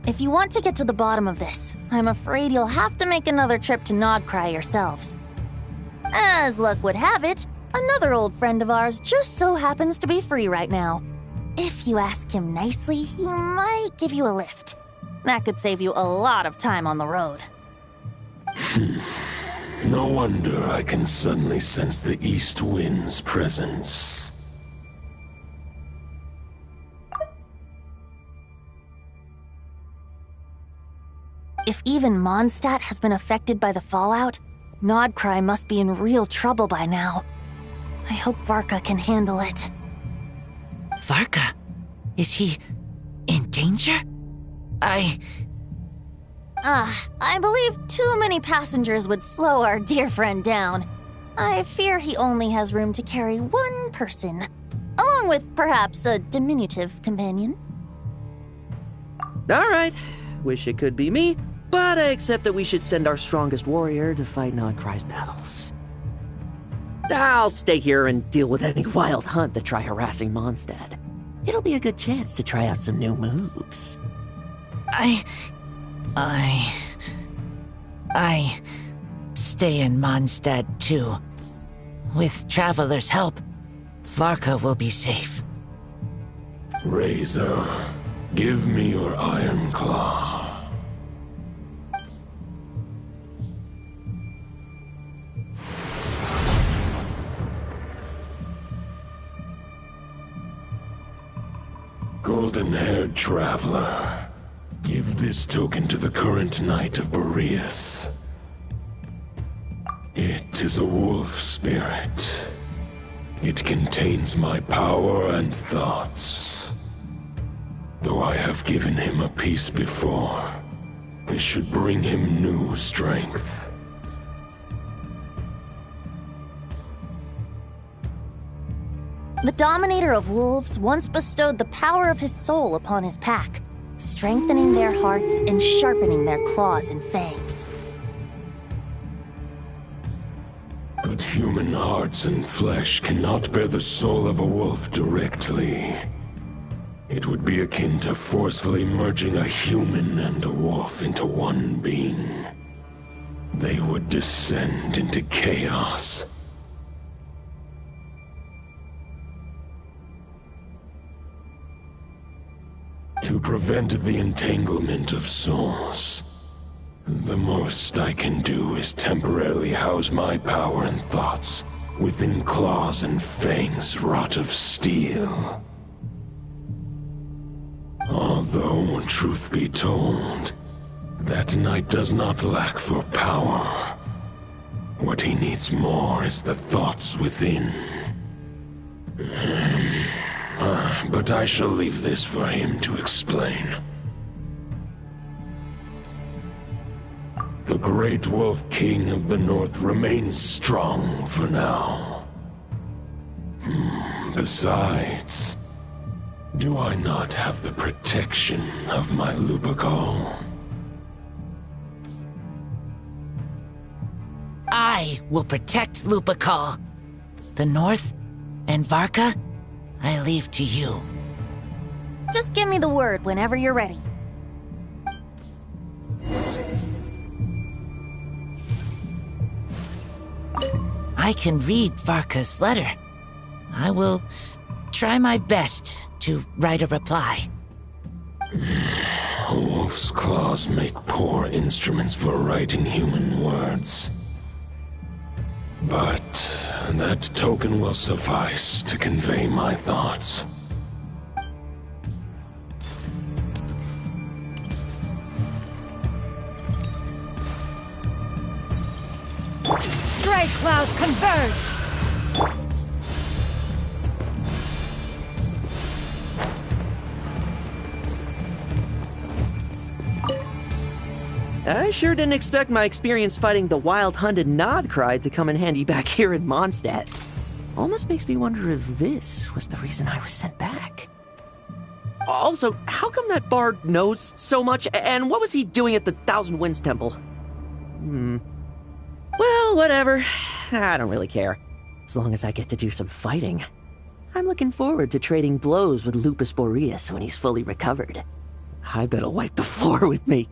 D: If you want to get to the bottom of this, I'm afraid you'll have to make another trip to Nodcry yourselves. As luck would have it, another old friend of ours just so happens to be free right now. If you ask him nicely, he might give you a lift. That could save you a lot of time on the road.
U: No wonder I can suddenly sense the east wind's presence.
D: If even Mondstadt has been affected by the fallout, Nodcry must be in real trouble by now. I hope Varka can handle it.
G: Varka? Is he in danger?
D: I believe too many passengers would slow our dear friend down. I fear he only has room to carry one person, along with perhaps a diminutive companion.
E: All right. Wish it could be me, but I accept that we should send our strongest warrior to fight Nodcry's battles. I'll stay here and deal with any wild hunt that try harassing Mondstadt. It'll be a good chance to try out some new moves.
G: I stay in Mondstadt too. With Traveler's help, Varka will be safe.
U: Razor, give me your iron claw. Golden-haired traveler, give this token to the current knight of Boreas. It is a wolf spirit. It contains my power and thoughts. Though I have given him a piece before, this should bring him new strength.
D: The Dominator of Wolves once bestowed the power of his soul upon his pack, strengthening their hearts and sharpening their claws and fangs.
U: But human hearts and flesh cannot bear the soul of a wolf directly. It would be akin to forcefully merging a human and a wolf into one being. They would descend into chaos. prevent the entanglement of souls. The most I can do is temporarily house my power and thoughts within claws and fangs wrought of steel. Although, truth be told, that knight does not lack for power. What he needs more is the thoughts within. But I shall leave this for him to explain. The Great Wolf King of the North remains strong for now. Besides, do I not have the protection of my Lupus?
G: I will protect Lupus. The North and Varka, I leave to you.
D: Just give me the word whenever you're ready.
G: I can read Varka's letter. I will try my best to write a reply.
U: A wolf's claws make poor instruments for writing human words. But that token will suffice to convey my thoughts.
N: Stray clouds converge!
E: I sure didn't expect my experience fighting the wild-hunted Nodcry to come in handy back here in Mondstadt. Almost makes me wonder if this was the reason I was sent back. Also, how come that bard knows so much, and what was he doing at the Thousand Winds Temple? Well, whatever. I don't really care. As long as I get to do some fighting. I'm looking forward to trading blows with Lupus Boreas when he's fully recovered. I bet he'll wipe the floor with me.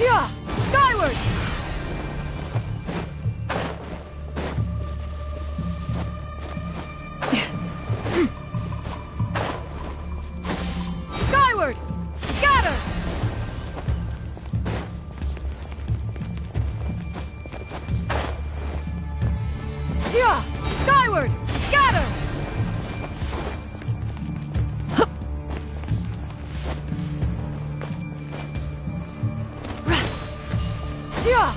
N: Yeah! Skyward! Skyward! Scatter! Yeah! Skyward! Scatter! Yeah!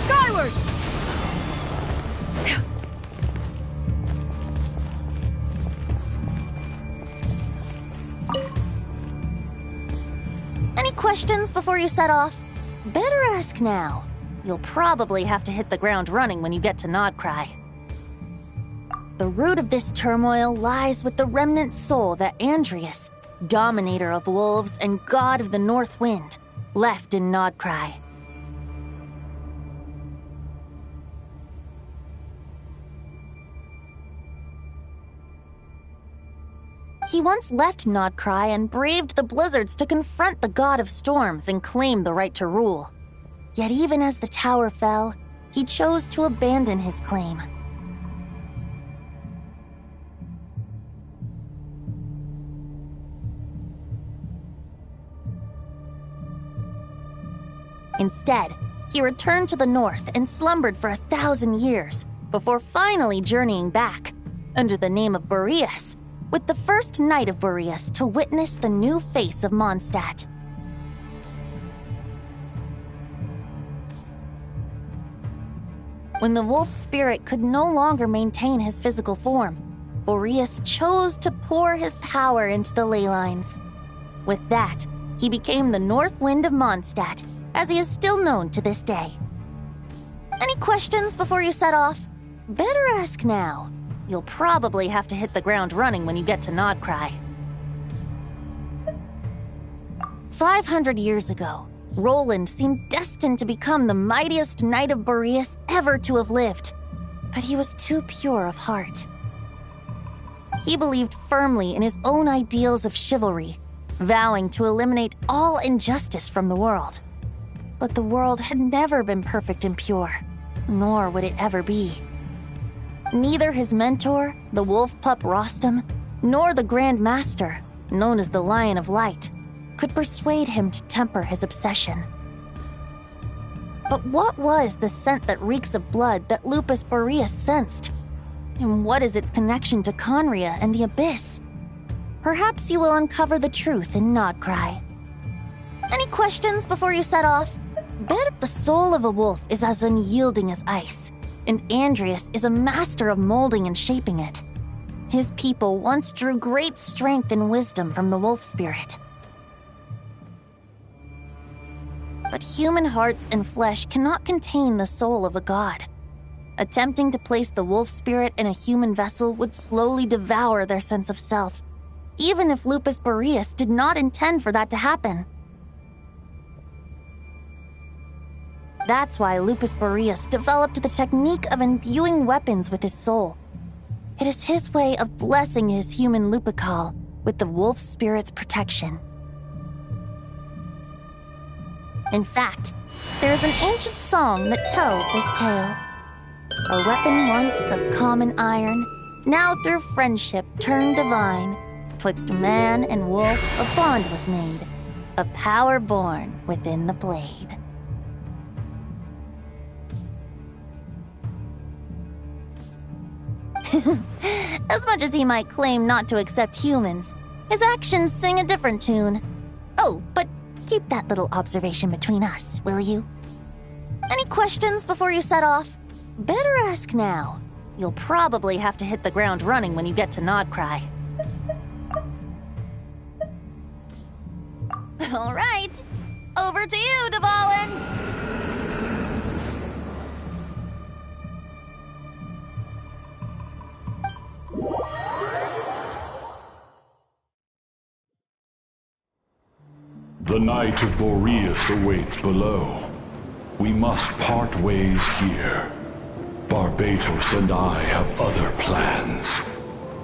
N: Skyward!
D: Any questions before you set off? Better ask now. You'll probably have to hit the ground running when you get to Nodcry. The root of this turmoil lies with the remnant soul that Andrius, dominator of wolves and god of the North Wind, left in Nodcry. He once left Nodcry and braved the blizzards to confront the god of storms and claim the right to rule. Yet even as the tower fell, he chose to abandon his claim. Instead, he returned to the north and slumbered for 1,000 years before finally journeying back, under the name of Boreas, with the first knight of Boreas to witness the new face of Mondstadt. When the wolf spirit could no longer maintain his physical form, Boreas chose to pour his power into the ley lines. With that, he became the North Wind of Mondstadt, as he is still known to this day. Any questions before you set off? Better ask now. You'll probably have to hit the ground running when you get to Nodcry. 500 years ago, Roland seemed destined to become the mightiest knight of Boreas ever to have lived, but he was too pure of heart. He believed firmly in his own ideals of chivalry, vowing to eliminate all injustice from the world. But the world had never been perfect and pure, nor would it ever be. Neither his mentor, the wolf pup Rostam, nor the Grand Master, known as the Lion of Light, could persuade him to temper his obsession. But what was the scent that reeks of blood that Lupus Boreas sensed? And what is its connection to Conria and the Abyss? Perhaps you will uncover the truth in Nodcry. Any questions before you set off? Bet the soul of a wolf is as unyielding as ice, and Andreas is a master of molding and shaping it. His people once drew great strength and wisdom from the wolf spirit. But human hearts and flesh cannot contain the soul of a god. Attempting to place the wolf spirit in a human vessel would slowly devour their sense of self, even if Lupus Boreas did not intend for that to happen. That's why Lupus Boreas developed the technique of imbuing weapons with his soul. It is his way of blessing his human Lupical with the wolf spirit's protection. In fact, there is an ancient song that tells this tale. A weapon once of common iron, now through friendship turned divine. Twixt man and wolf a bond was made, a power born within the blade. As much as he might claim not to accept humans, his actions sing a different tune. Oh, but keep that little observation between us, will you? Any questions before you set off? Better ask now. You'll probably have to hit the ground running when you get to Nodcry. All right, over to you, Dvalin!
U: The Knight of Boreas awaits below. We must part ways here. Barbatos and I have other plans.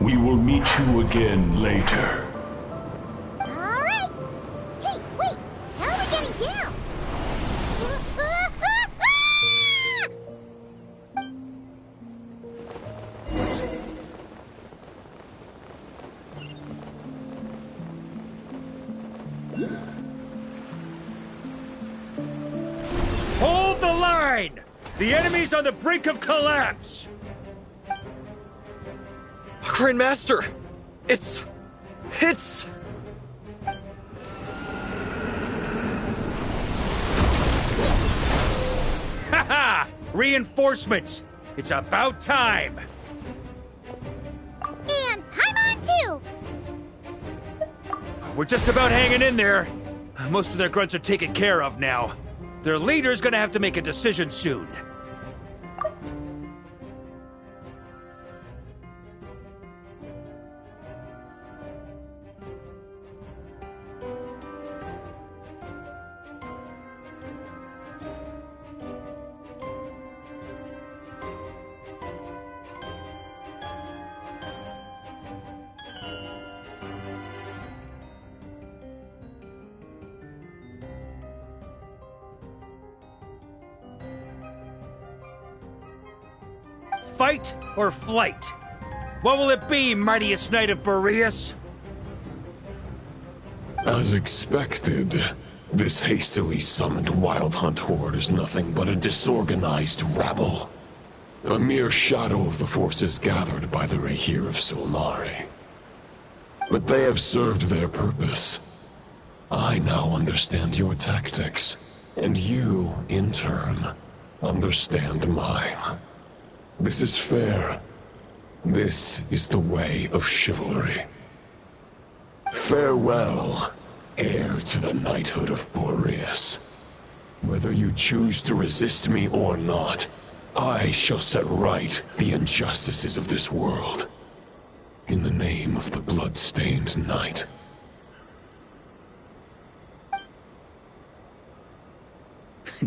U: We will meet you again later.
C: Alright! Hey, wait! How are we getting down?
F: Hold the line! The enemy's on the brink of collapse!
P: Grandmaster! It's...
F: Haha! Reinforcements! It's about time!
C: And I'm on too!
F: We're just about hanging in there. Most of their grunts are taken care of now. Their leader's gonna have to make a decision soon. Fight or flight? What will it be, mightiest knight of Boreas?
U: As expected, this hastily summoned Wild Hunt horde is nothing but a disorganized rabble. A mere shadow of the forces gathered by the Rehir of Solnari. But they have served their purpose. I now understand your tactics, and you, in turn, understand mine. This is fair. This is the way of chivalry. Farewell, heir to the knighthood of Boreas. Whether you choose to resist me or not, I shall set right the injustices of this world. In the name of the blood-stained knight.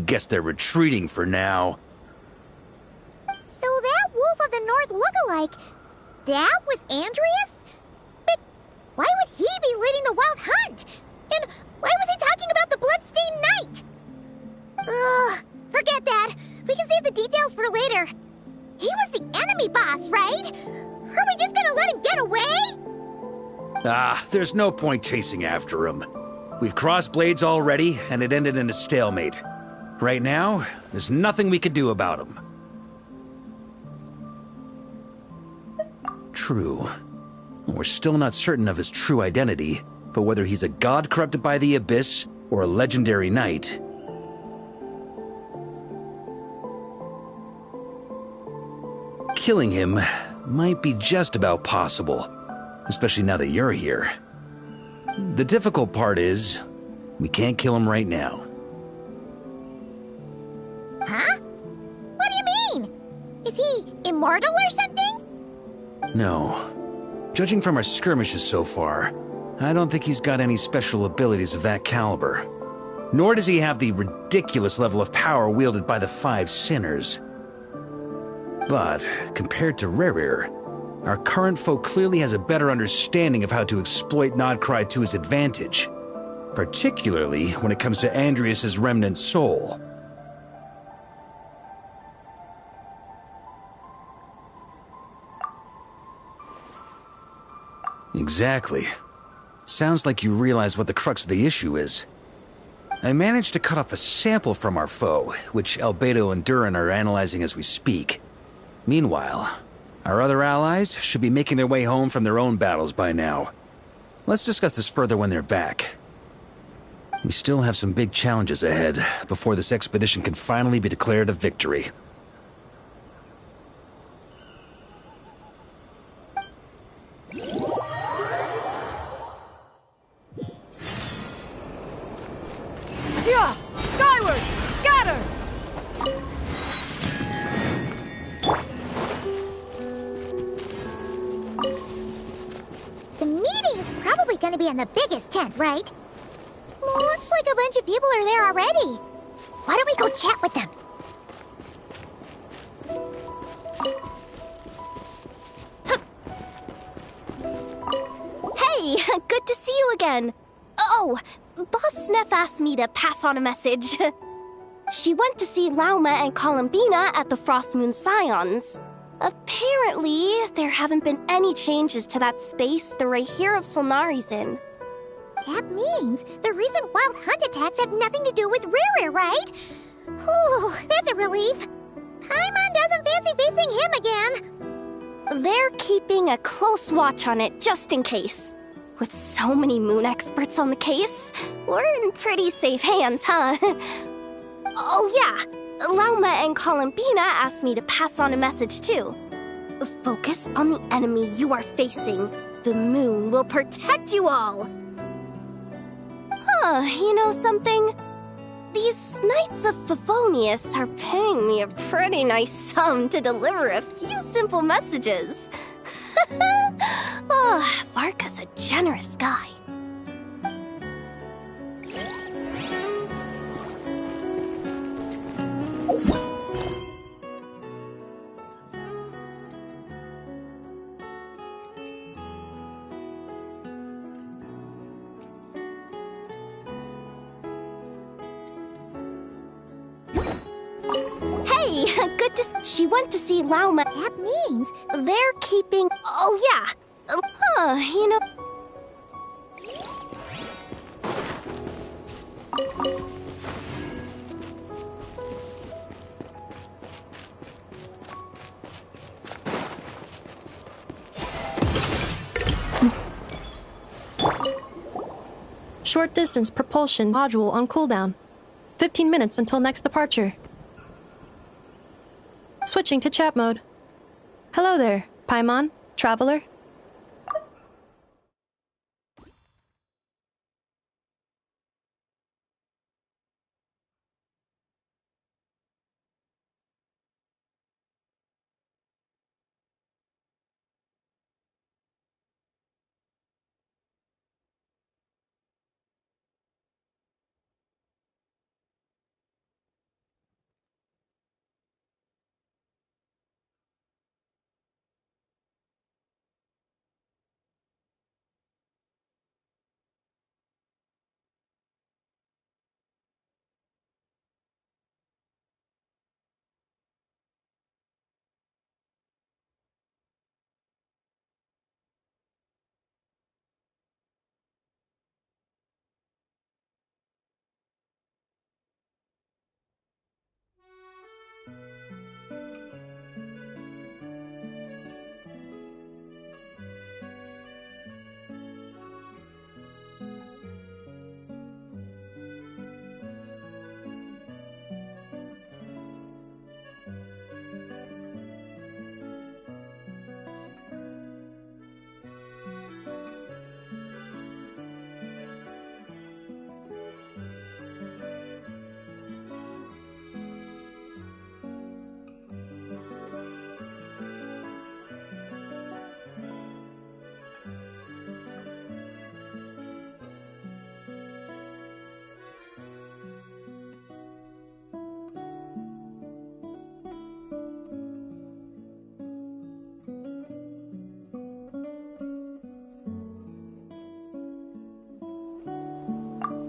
F: Guess they're retreating for now.
C: So that Wolf of the North lookalike, that was Andreas? But why would he be leading the wild hunt? And why was he talking about the bloodstained knight? Ugh, forget that. We can save the details for later. He was the enemy boss, right? Are we just gonna let him get away?
F: Ah, there's no point chasing after him. We've crossed blades already, and it ended in a stalemate. Right now, there's nothing we could do about him. True. We're still not certain of his true identity, but whether he's a god corrupted by the Abyss or a legendary knight... killing him might be just about possible, especially now that you're here. The difficult part is, we can't kill him right now.
C: Huh? What do you mean? Is he immortal or something?
F: No. Judging from our skirmishes so far, I don't think he's got any special abilities of that caliber. Nor does he have the ridiculous level of power wielded by the Five Sinners. But, compared to Rerir, our current foe clearly has a better understanding of how to exploit Nodcry to his advantage, particularly when it comes to Andreas' remnant soul. Exactly. Sounds like you realize what the crux of the issue is. I managed to cut off a sample from our foe, which Albedo and Durin are analyzing as we speak. Meanwhile, our other allies should be making their way home from their own battles by now. Let's discuss this further when they're back. We still have some big challenges ahead before this expedition can finally be declared a victory.
N: Yeah! Skyward! Scatter!
C: The meeting's probably gonna be in the biggest tent, right? Looks like a bunch of people are there already. Why don't we go chat with them?
H: Hey, good to see you again. Oh, Boss Sneff asked me to pass on a message. She went to see Lauma and Columbina at the Frost Moon Scions. Apparently, there haven't been any changes to that space the Rahir of Solnari's in.
C: That means the recent wild hunt attacks have nothing to do with Rerir, right? Whew, that's a relief. Paimon doesn't fancy facing him again.
H: They're keeping a close watch on it just in case. With so many moon experts on the case, we're in pretty safe hands, huh? Oh yeah, Lauma and Columbina asked me to pass on a message too. Focus on the enemy you are facing. The moon will protect you all. Huh, you know something? These Knights of Favonius are paying me a pretty nice sum to deliver a few simple messages. Oh, Varka's a generous guy. Hey, good to she went to see Lauma.
C: That means
H: they're keeping... Oh, yeah. Huh, you know...
V: Short distance propulsion module on cooldown. 15 minutes until next departure. Switching to chat mode. Hello there, Paimon, traveler.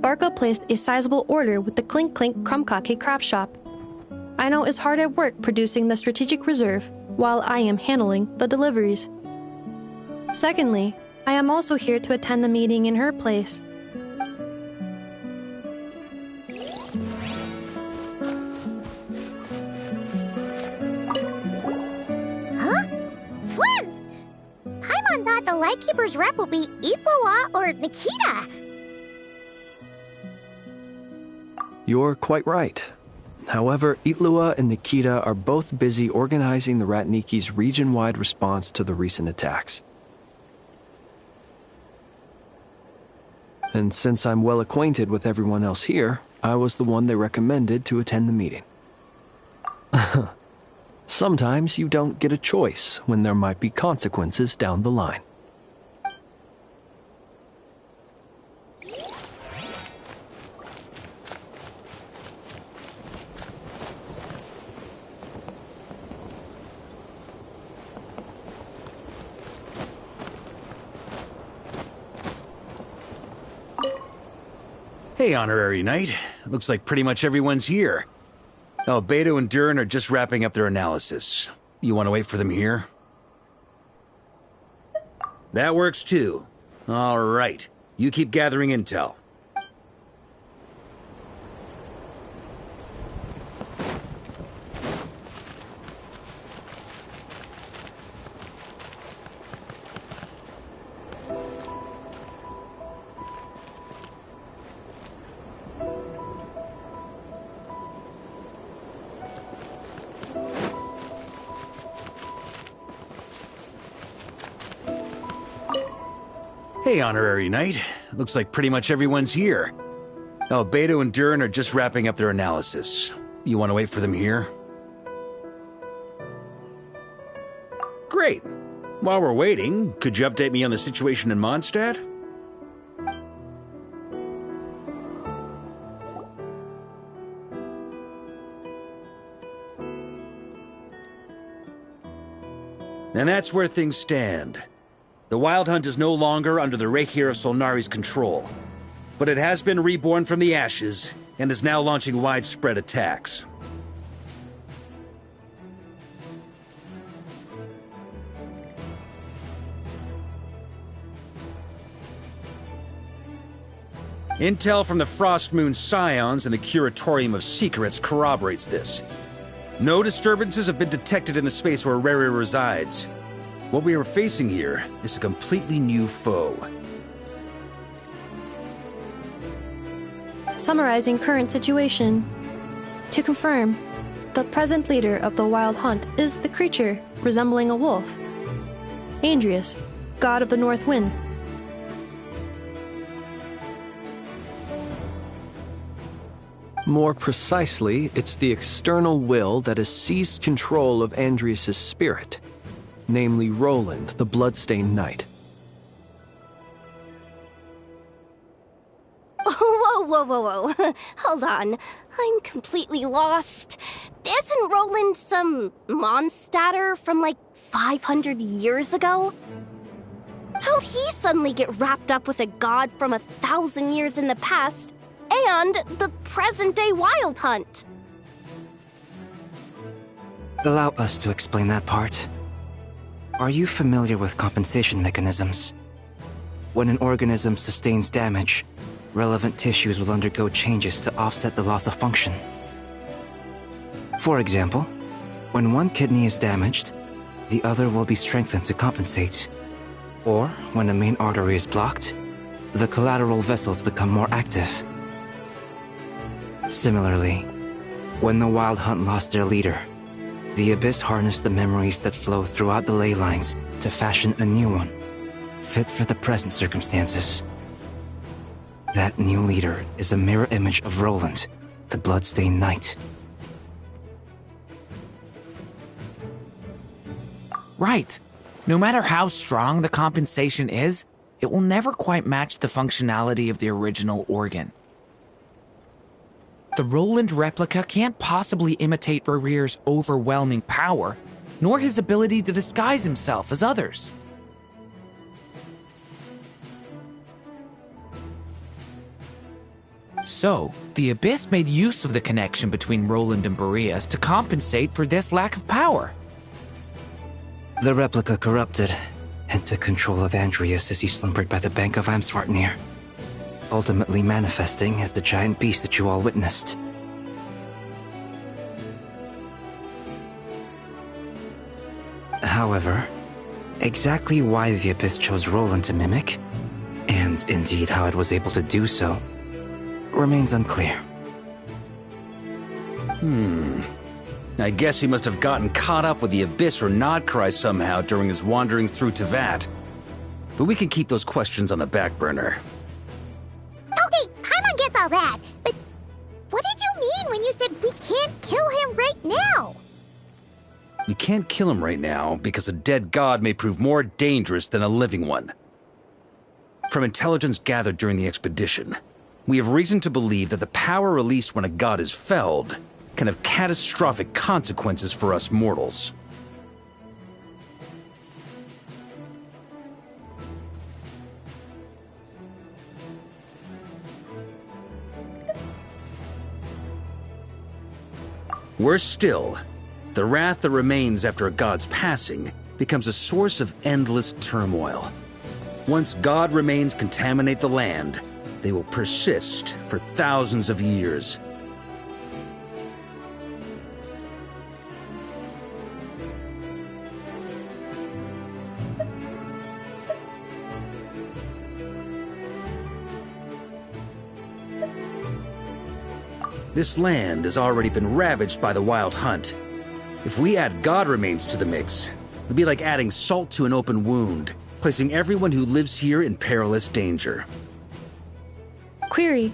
V: Varka placed a sizable order with the Clink Clink Krumkake craft shop. Aino is hard at work producing the strategic reserve, while I am handling the deliveries. Secondly, I am also here to attend the meeting in her place.
C: Huh? Friends! Paimon thought the Lightkeeper's rep would be Itlua or Nikita.
I: You're quite right. However, Itlua and Nikita are both busy organizing the Ratniki's region-wide response to the recent attacks. And since I'm well acquainted with everyone else here, I was the one they recommended to attend the meeting. Sometimes you don't get a choice when there might be consequences down the line.
F: Hey, Honorary Knight. Looks like pretty much everyone's here. Albedo and Durin are just wrapping up their analysis. You want to wait for them here? That works too. All right. You keep gathering intel. Hey, Honorary Knight. Looks like pretty much everyone's here. Albedo and Durin are just wrapping up their analysis. You want to wait for them here? Great. While we're waiting, could you update me on the situation in Mondstadt? And that's where things stand. The Wild Hunt is no longer under the Reikir of Solnari's control, but it has been reborn from the ashes and is now launching widespread attacks. Intel from the Frost Moon Scions and the Curatorium of Secrets corroborates this. No disturbances have been detected in the space where Rere resides. What we are facing here is a completely new foe.
V: Summarizing current situation. To confirm, The present leader of the Wild Hunt is the creature resembling a wolf. Andrius, god of the North Wind.
I: More precisely, it's the external will that has seized control of Andrius' spirit, namely Roland, the Bloodstained Knight.
H: Whoa. Hold on. I'm completely lost. Isn't Roland some monstatter from like 500 years ago? How'd he suddenly get wrapped up with a god from 1,000 years in the past and the present-day Wild Hunt?
J: Allow us to explain that part. Are you familiar with compensation mechanisms? When an organism sustains damage, relevant tissues will undergo changes to offset the loss of function. For example, when one kidney is damaged, the other will be strengthened to compensate. Or, when a main artery is blocked, the collateral vessels become more active. Similarly, when the Wild Hunt lost their leader, the Abyss harnessed the memories that flow throughout the ley lines to fashion a new one, fit for the present circumstances. That new leader is a mirror image of Roland, the Bloodstained Knight.
K: Right. No matter how strong the compensation is, it will never quite match the functionality of the original organ. The Roland replica can't possibly imitate Varir's overwhelming power, nor his ability to disguise himself as others. So, the Abyss made use of the connection between Roland and Boreas to compensate for this lack of power.
J: The replica corrupted and took control of Andrius as he slumbered by the bank of Amsvartnir, ultimately manifesting as the giant beast that you all witnessed. However, exactly why the Abyss chose Roland to mimic, and indeed how it was able to do so, remains unclear.
F: I guess he must have gotten caught up with the Abyss or Nodcry somehow during his wanderings through Tevat. But we can keep those questions on the back burner.
C: Okay, Paimon gets all that, but what did you mean when you said we can't kill him right now?
F: We can't kill him right now because a dead god may prove more dangerous than a living one. From intelligence gathered during the expedition, we have reason to believe that the power released when a god is felled can have catastrophic consequences for us mortals. Worse still, the wrath that remains after a god's passing becomes a source of endless turmoil. Once god remains contaminate the land, they will persist for thousands of years. This land has already been ravaged by the Wild Hunt. If we add god remains to the mix, it'd be like adding salt to an open wound, placing everyone who lives here in perilous danger.
V: Query.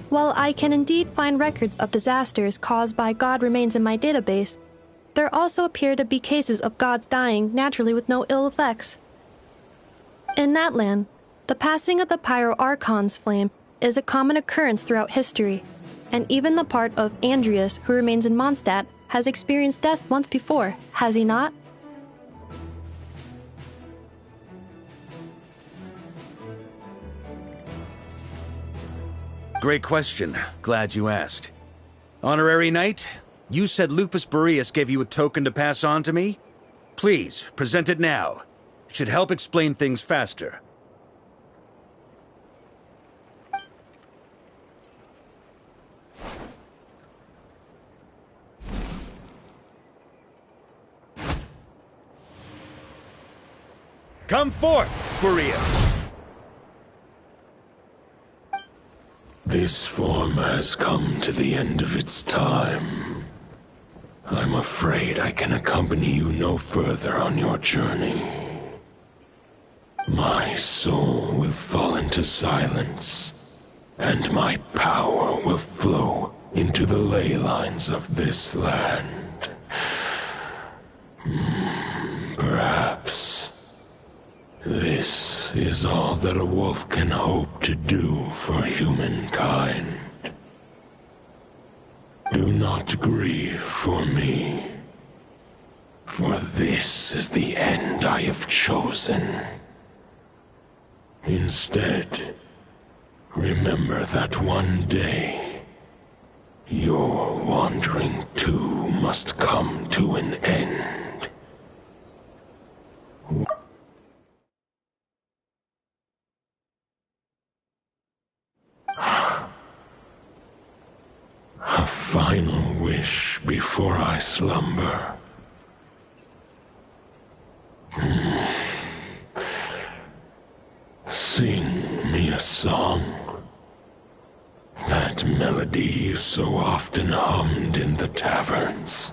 V: While I can indeed find records of disasters caused by god remains in my database, there also appear to be cases of gods dying naturally with no ill effects. In that land, the passing of the Pyro-Archon's flame is a common occurrence throughout history, and even the part of Andrius who remains in Mondstadt has experienced death once before, has he not?
F: Great question. Glad you asked. Honorary Knight, you said Lupus Boreas gave you a token to pass on to me? Please, present it now. It should help explain things faster. Come forth, Boreas!
U: This form has come to the end of its time. I'm afraid I can accompany you no further on your journey. My soul will fall into silence, and my power will flow into the ley lines of this land. Perhaps this is all that a wolf can hope to do for humankind. Do not grieve for me, for this is the end I have chosen. Instead, remember that one day, your wandering too must come to an end. A final wish before I slumber. Sing me a song. That melody you so often hummed in the taverns.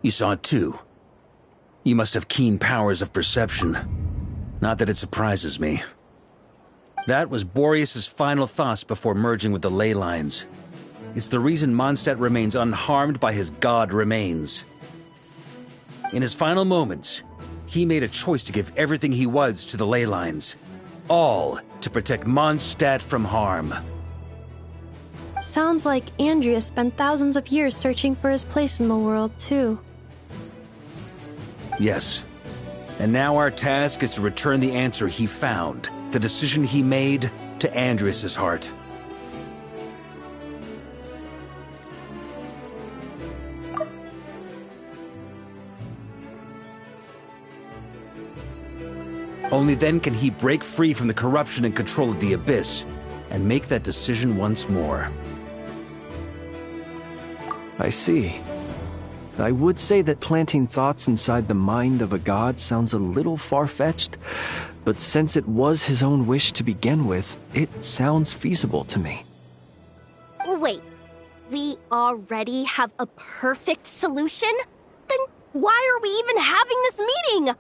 F: You saw it too. You must have keen powers of perception. Not that it surprises me. That was Boreas's final thoughts before merging with the ley lines. It's the reason Mondstadt remains unharmed by his god remains. In his final moments, he made a choice to give everything he was to the ley lines. All to protect Mondstadt from harm.
V: Sounds like Andrea spent thousands of years searching for his place in the world, too.
F: Yes. And now our task is to return the answer he found, the decision he made, to Andrias' heart. Only then can he break free from the corruption and control of the Abyss, and make that decision once more.
I: I see. I would say that planting thoughts inside the mind of a god sounds a little far-fetched, but since it was his own wish to begin with, it sounds feasible to me.
H: Wait, we already have a perfect solution? Then why are we even having this meeting?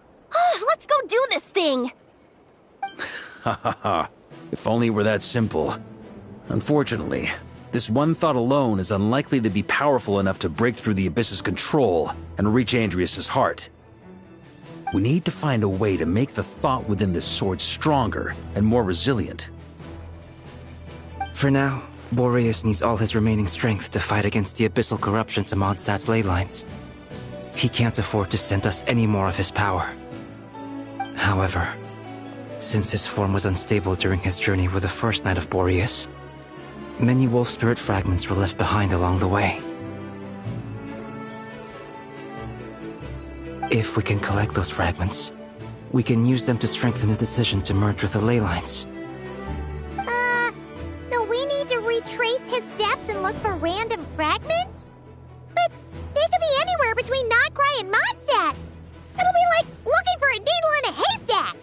H: Let's go do this thing!
F: Ha ha ha. If only it were that simple. Unfortunately, this one thought alone is unlikely to be powerful enough to break through the Abyss's control and reach Andrias' heart. We need to find a way to make the thought within this sword stronger and more resilient.
J: For now, Boreas needs all his remaining strength to fight against the abyssal corruption to Mondstadt's ley lines. He can't afford to send us any more of his power. However, since his form was unstable during his journey with the first night of Boreas, many wolf spirit fragments were left behind along the way. If we can collect those fragments, we can use them to strengthen the decision to merge with the ley lines.
C: So we need to retrace his steps and look for random fragments? But they could be anywhere between Nodcry and Mondstadt. It'll be like looking for a needle in a haystack.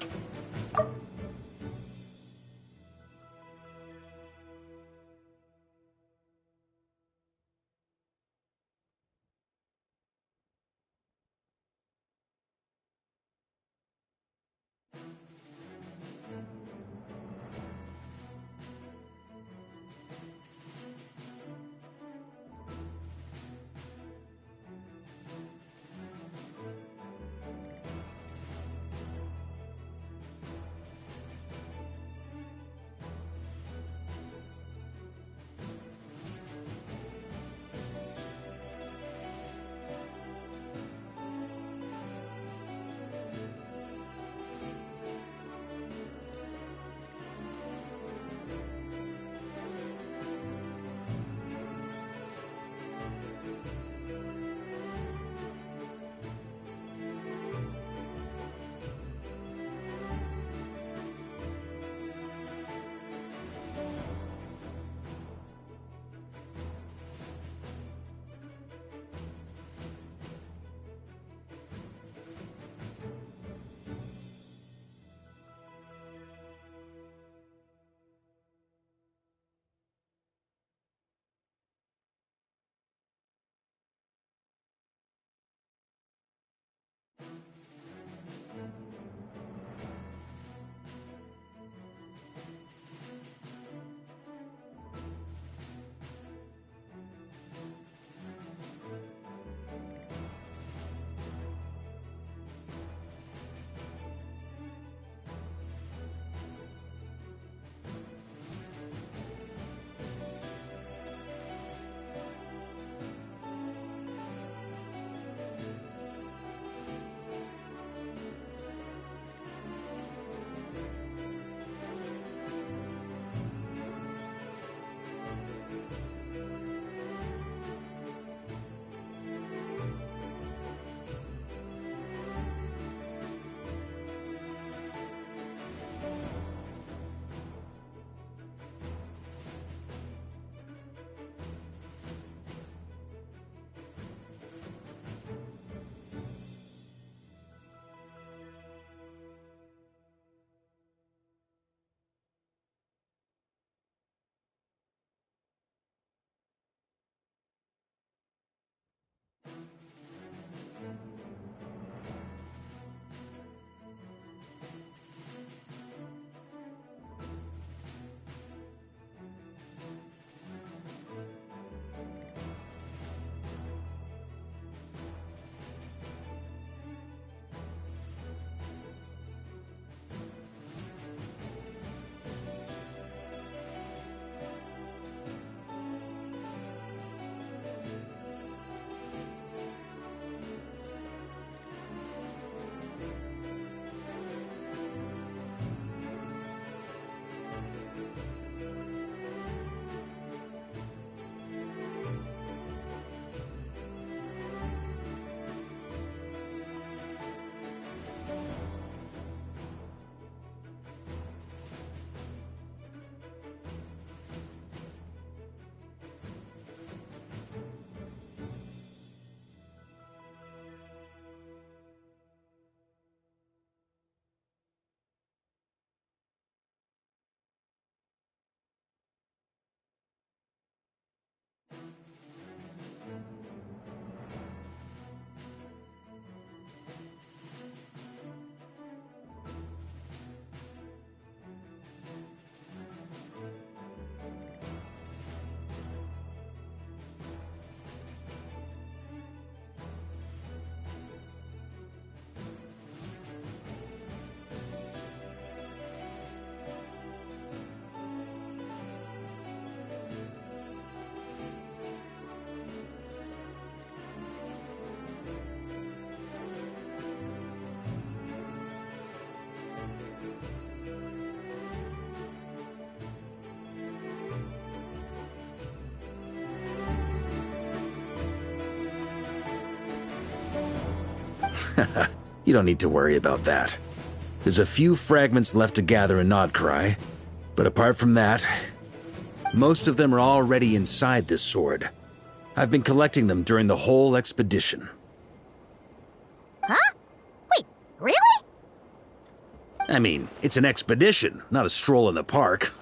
F: You don't need to worry about that. There's a few fragments left to gather in Nodcry, but apart from that, most of them are already inside this sword. I've been collecting them during the whole expedition.
C: Huh? Wait, really?
F: I mean, it's an expedition, not a stroll in the park.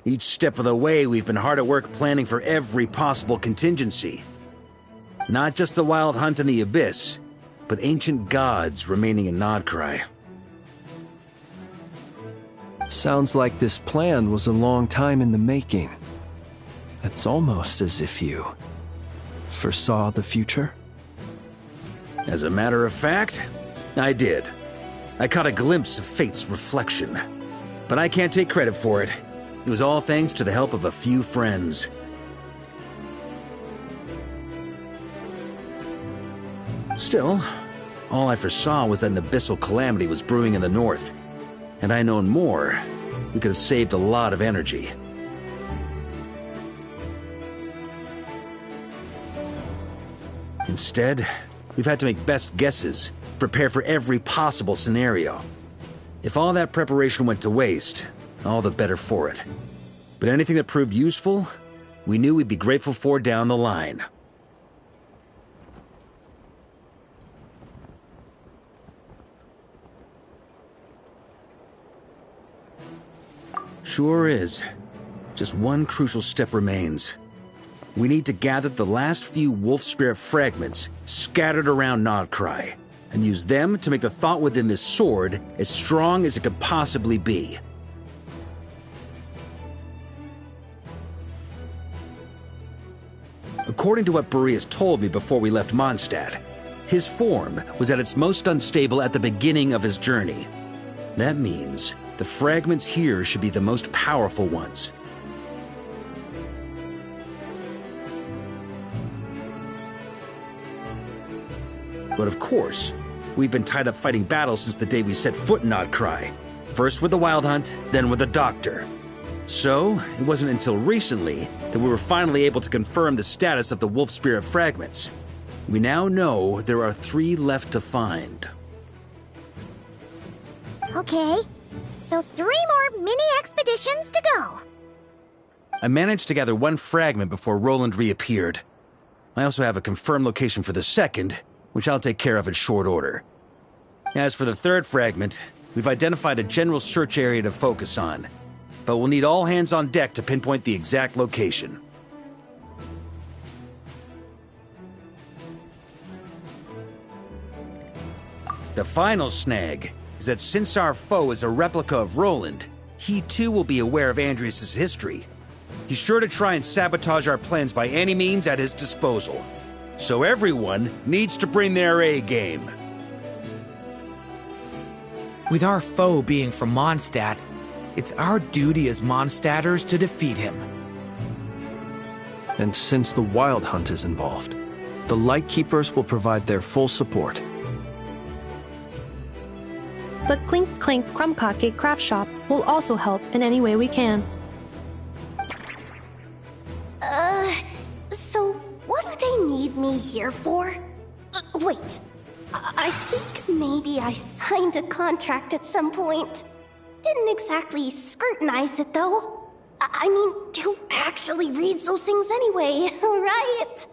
F: Each step of the way, we've been hard at work planning for every possible contingency. Not just the wild hunt in the abyss, but ancient gods remaining in Nodcry.
I: Sounds like this plan was a long time in the making. It's almost as if you foresaw the future.
F: As a matter of fact, I did. I caught a glimpse of fate's reflection. But I can't take credit for it. It was all thanks to the help of a few friends. Still, all I foresaw was that an abyssal calamity was brewing in the north. Had I known more, we could have saved a lot of energy. Instead, we've had to make best guesses, prepare for every possible scenario. If all that preparation went to waste, all the better for it. But anything that proved useful, we knew we'd be grateful for down the line. Sure is. Just one crucial step remains. We need to gather the last few wolf spirit fragments scattered around Nodcry, and use them to make the thought within this sword as strong as it could possibly be. According to what Boreas told me before we left Mondstadt, his form was at its most unstable at the beginning of his journey. That means the fragments here should be the most powerful ones. But of course, we've been tied up fighting battles since the day we set foot in Nodcry. First with the Wild Hunt, then with the Doctor. So, it wasn't until recently that we were finally able to confirm the status of the Wolf Spirit fragments. We now know there are 3 left to find.
C: Okay, so 3 more mini expeditions to go.
F: I managed to gather 1 fragment before Roland reappeared. I also have a confirmed location for the second, which I'll take care of in short order. As for the 3rd fragment, we've identified a general search area to focus on, but we'll need all hands on deck to pinpoint the exact location. The final snag is that since our foe is a replica of Roland, he too will be aware of Andrias' history. He's sure to try and sabotage our plans by any means at his disposal. So everyone needs to bring their A game.
K: With our foe being from Mondstadt, it's our duty as Mondstadters to defeat him.
I: And since the Wild Hunt is involved, the Lightkeepers will provide their full support.
V: The Clink Clink Krumkake craft shop will also help in any way we can.
H: So what do they need me here for? Wait, I think maybe I signed a contract at some point. Didn't exactly scrutinize it, though. I mean, who actually reads those things anyway, right?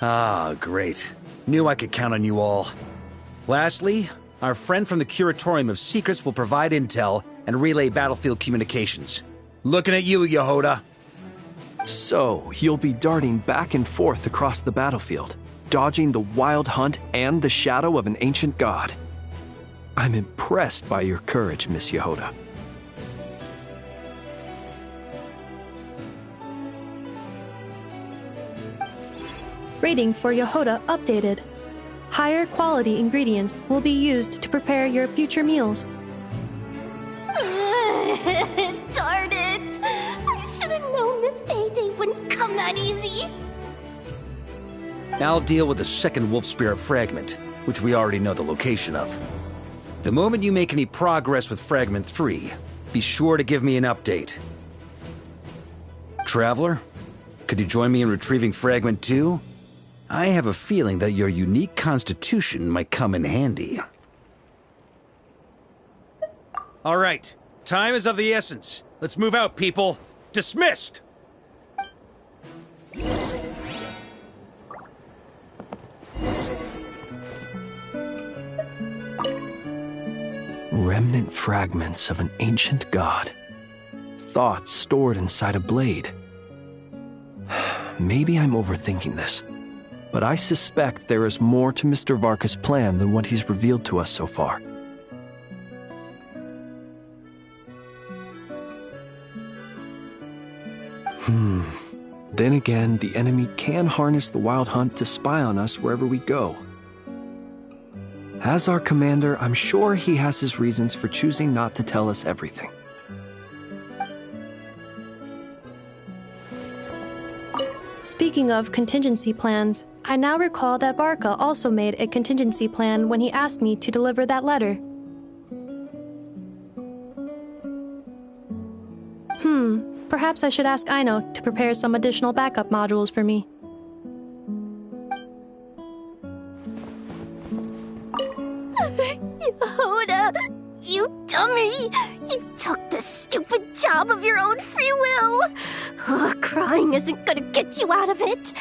F: Ah, great. Knew I could count on you all. Lastly, our friend from the Curatorium of Secrets will provide intel and relay battlefield communications. Looking at you, Yehoda.
I: So, you'll be darting back and forth across the battlefield, dodging the Wild Hunt and the shadow of an ancient god. I'm impressed by your courage, Miss Yehoda.
V: Rating for Yehoda updated. Higher quality ingredients will be used to prepare your future meals.
H: Darn it! I should have known this payday wouldn't come that easy.
F: I'll deal with the second Wolf Spirit fragment, which we already know the location of. The moment you make any progress with Fragment 3, be sure to give me an update. Traveler, could you join me in retrieving Fragment 2? I have a feeling that your unique constitution might come in handy. All right, time is of the essence. Let's move out, people. Dismissed!
I: Remnant fragments of an ancient god. Thoughts stored inside a blade. Maybe I'm overthinking this, but I suspect there is more to Mr. Varka's plan than what he's revealed to us so far. Then again, the enemy can harness the Wild Hunt to spy on us wherever we go. As our commander, I'm sure he has his reasons for choosing not to tell us everything.
V: Speaking of contingency plans, I now recall that Varka also made a contingency plan when he asked me to deliver that letter. Perhaps I should ask Aino to prepare some additional backup modules for me.
H: Yehuda, you dummy! You took the stupid job of your own free will! Oh, crying isn't gonna get you out of it!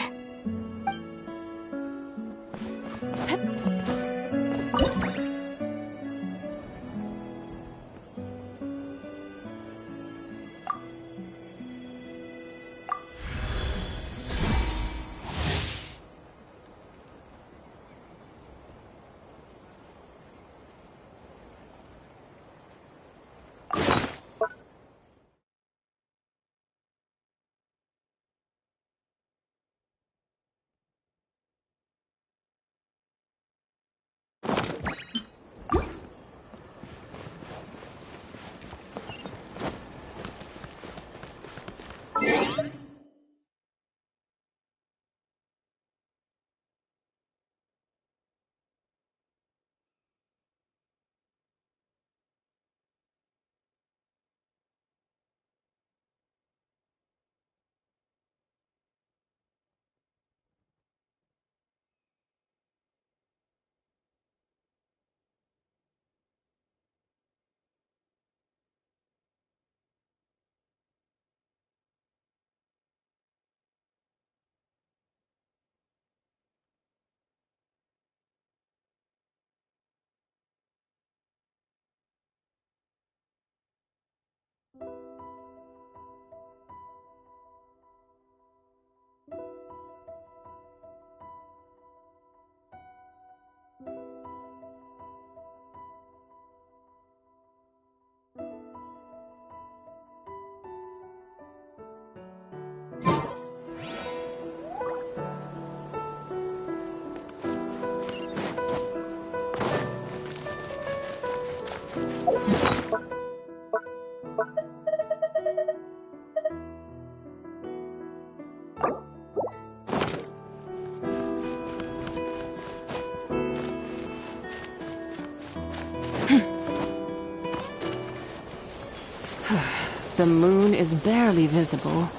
B: The moon is barely visible.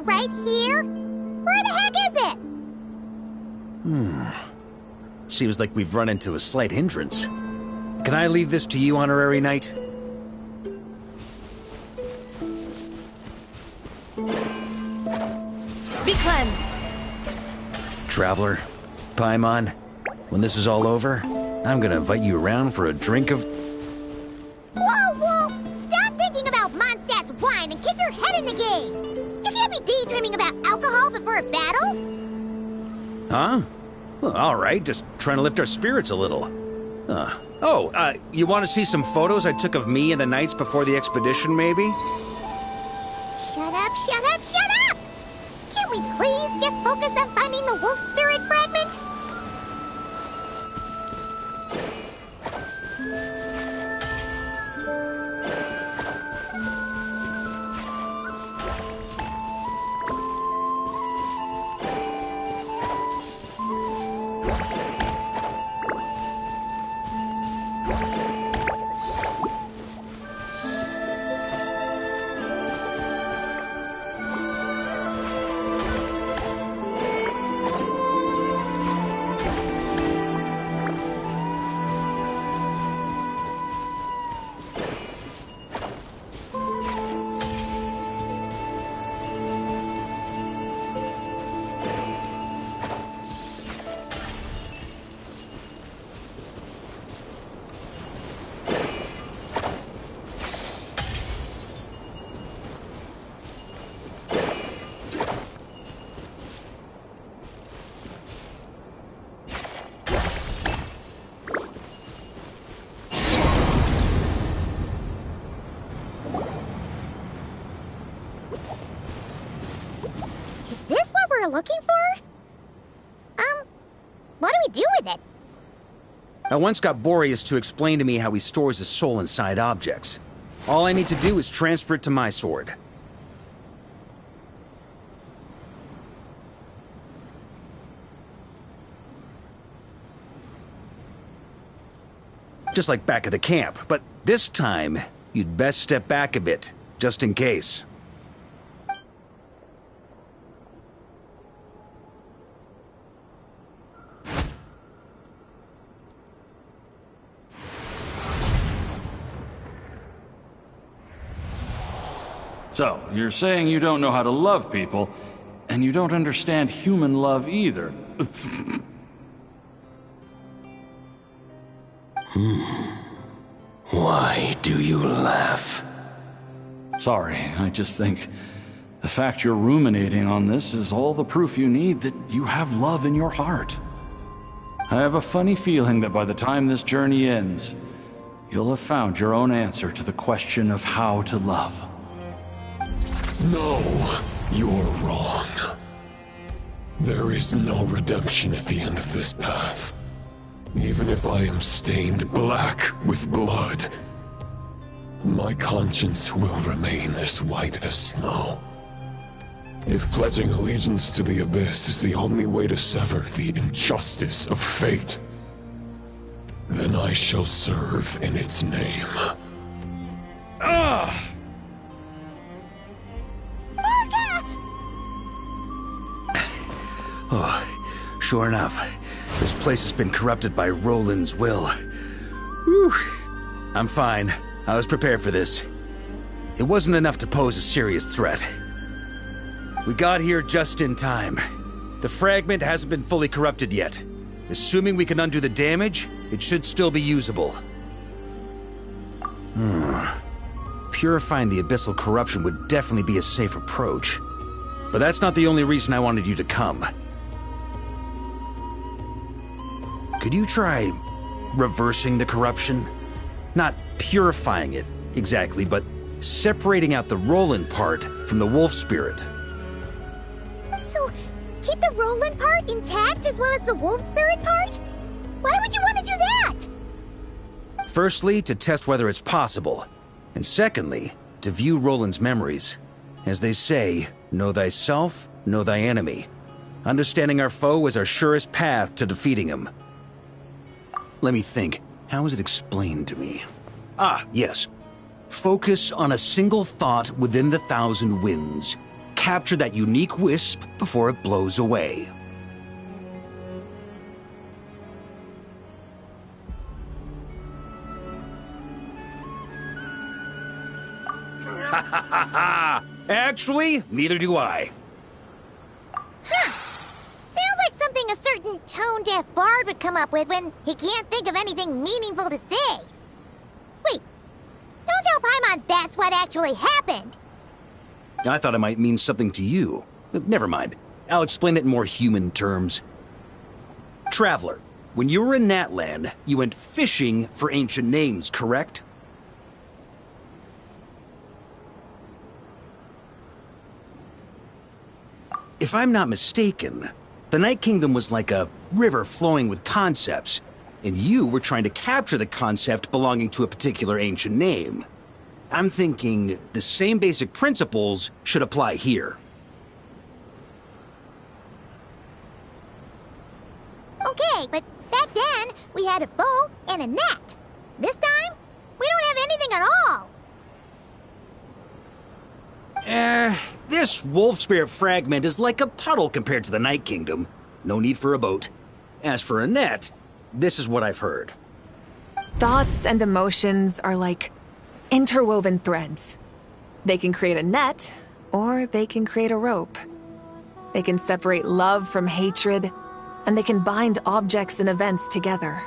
C: Right here? Where the heck is it?
F: Seems like we've run into a slight hindrance. Can I leave this to you, Honorary Knight?
N: Be cleansed!
F: Traveler, Paimon, when this is all over, I'm gonna invite you around for a drink of...
C: Whoa! Stop thinking about Mondstadt's wine and keep your head in the game! You can't be daydreaming about alcohol before a battle!
F: Huh? Well, all right, just trying to lift our spirits a little. You want to see some photos I took of me and the knights before the expedition, maybe?
C: Shut up! Can we please just focus on finding the wolf spirit fragment? We're looking for? What do we do with it?
F: I once got Boreas to explain to me how he stores his soul inside objects. All I need to do is transfer it to my sword. Just like back at the camp, but this time, you'd best step back a bit, just in case.
A: So, you're saying you don't know how to love people, and you don't understand human love either.
U: Why do you laugh?
A: Sorry, I just think the fact you're ruminating on this is all the proof you need that you have love in your heart. I have a funny feeling that by the time this journey ends, you'll have found your own answer to the question of how to love.
U: No, you're wrong. There is no redemption at the end of this path. Even if I am stained black with blood, my conscience will remain as white as snow. If pledging allegiance to the Abyss is the only way to sever the injustice of fate, then I shall serve in its name.
F: Ugh! Oh, sure enough, this place has been corrupted by Roland's will. Whew. I'm fine. I was prepared for this. It wasn't enough to pose a serious threat. We got here just in time. The fragment hasn't been fully corrupted yet. Assuming we can undo the damage, it should still be usable. Purifying the abyssal corruption would definitely be a safe approach. But that's not the only reason I wanted you to come. Could you try reversing the corruption? Not purifying it, exactly, but separating out the Roland part from the wolf spirit.
C: So, keep the Roland part intact as well as the wolf spirit part? Why would you want to do that?
F: Firstly, to test whether it's possible. And secondly, to view Roland's memories. As they say, know thyself, know thy enemy. Understanding our foe is our surest path to defeating him. Let me think. How was it explained to me? Ah, yes. Focus on a single thought within the 1,000 winds. Capture that unique wisp before it blows away. Ha ha ha ha! Actually, neither do I.
C: Huh. Sounds like something a certain tone-deaf bard would come up with when he can't think of anything meaningful to say. Wait, don't tell Paimon that's what actually happened.
F: I thought it might mean something to you. Never mind. I'll explain it in more human terms. Traveler, when you were in Natland, you went fishing for ancient names, correct? if I'm not mistaken, the Night Kingdom was like a river flowing with concepts, and you were trying to capture the concept belonging to a particular ancient name. I'm thinking the same basic principles should apply here.
C: Okay, but back then, we had a bow and a net. This time, we don't have anything at all.
F: This wolf spirit fragment is like a puddle compared to the Night Kingdom. No need for a boat. As for a net, this is what I've heard.
L: Thoughts and emotions are like interwoven threads. They can create a net, or they can create a rope. They can separate love from hatred, and they can bind objects and events together.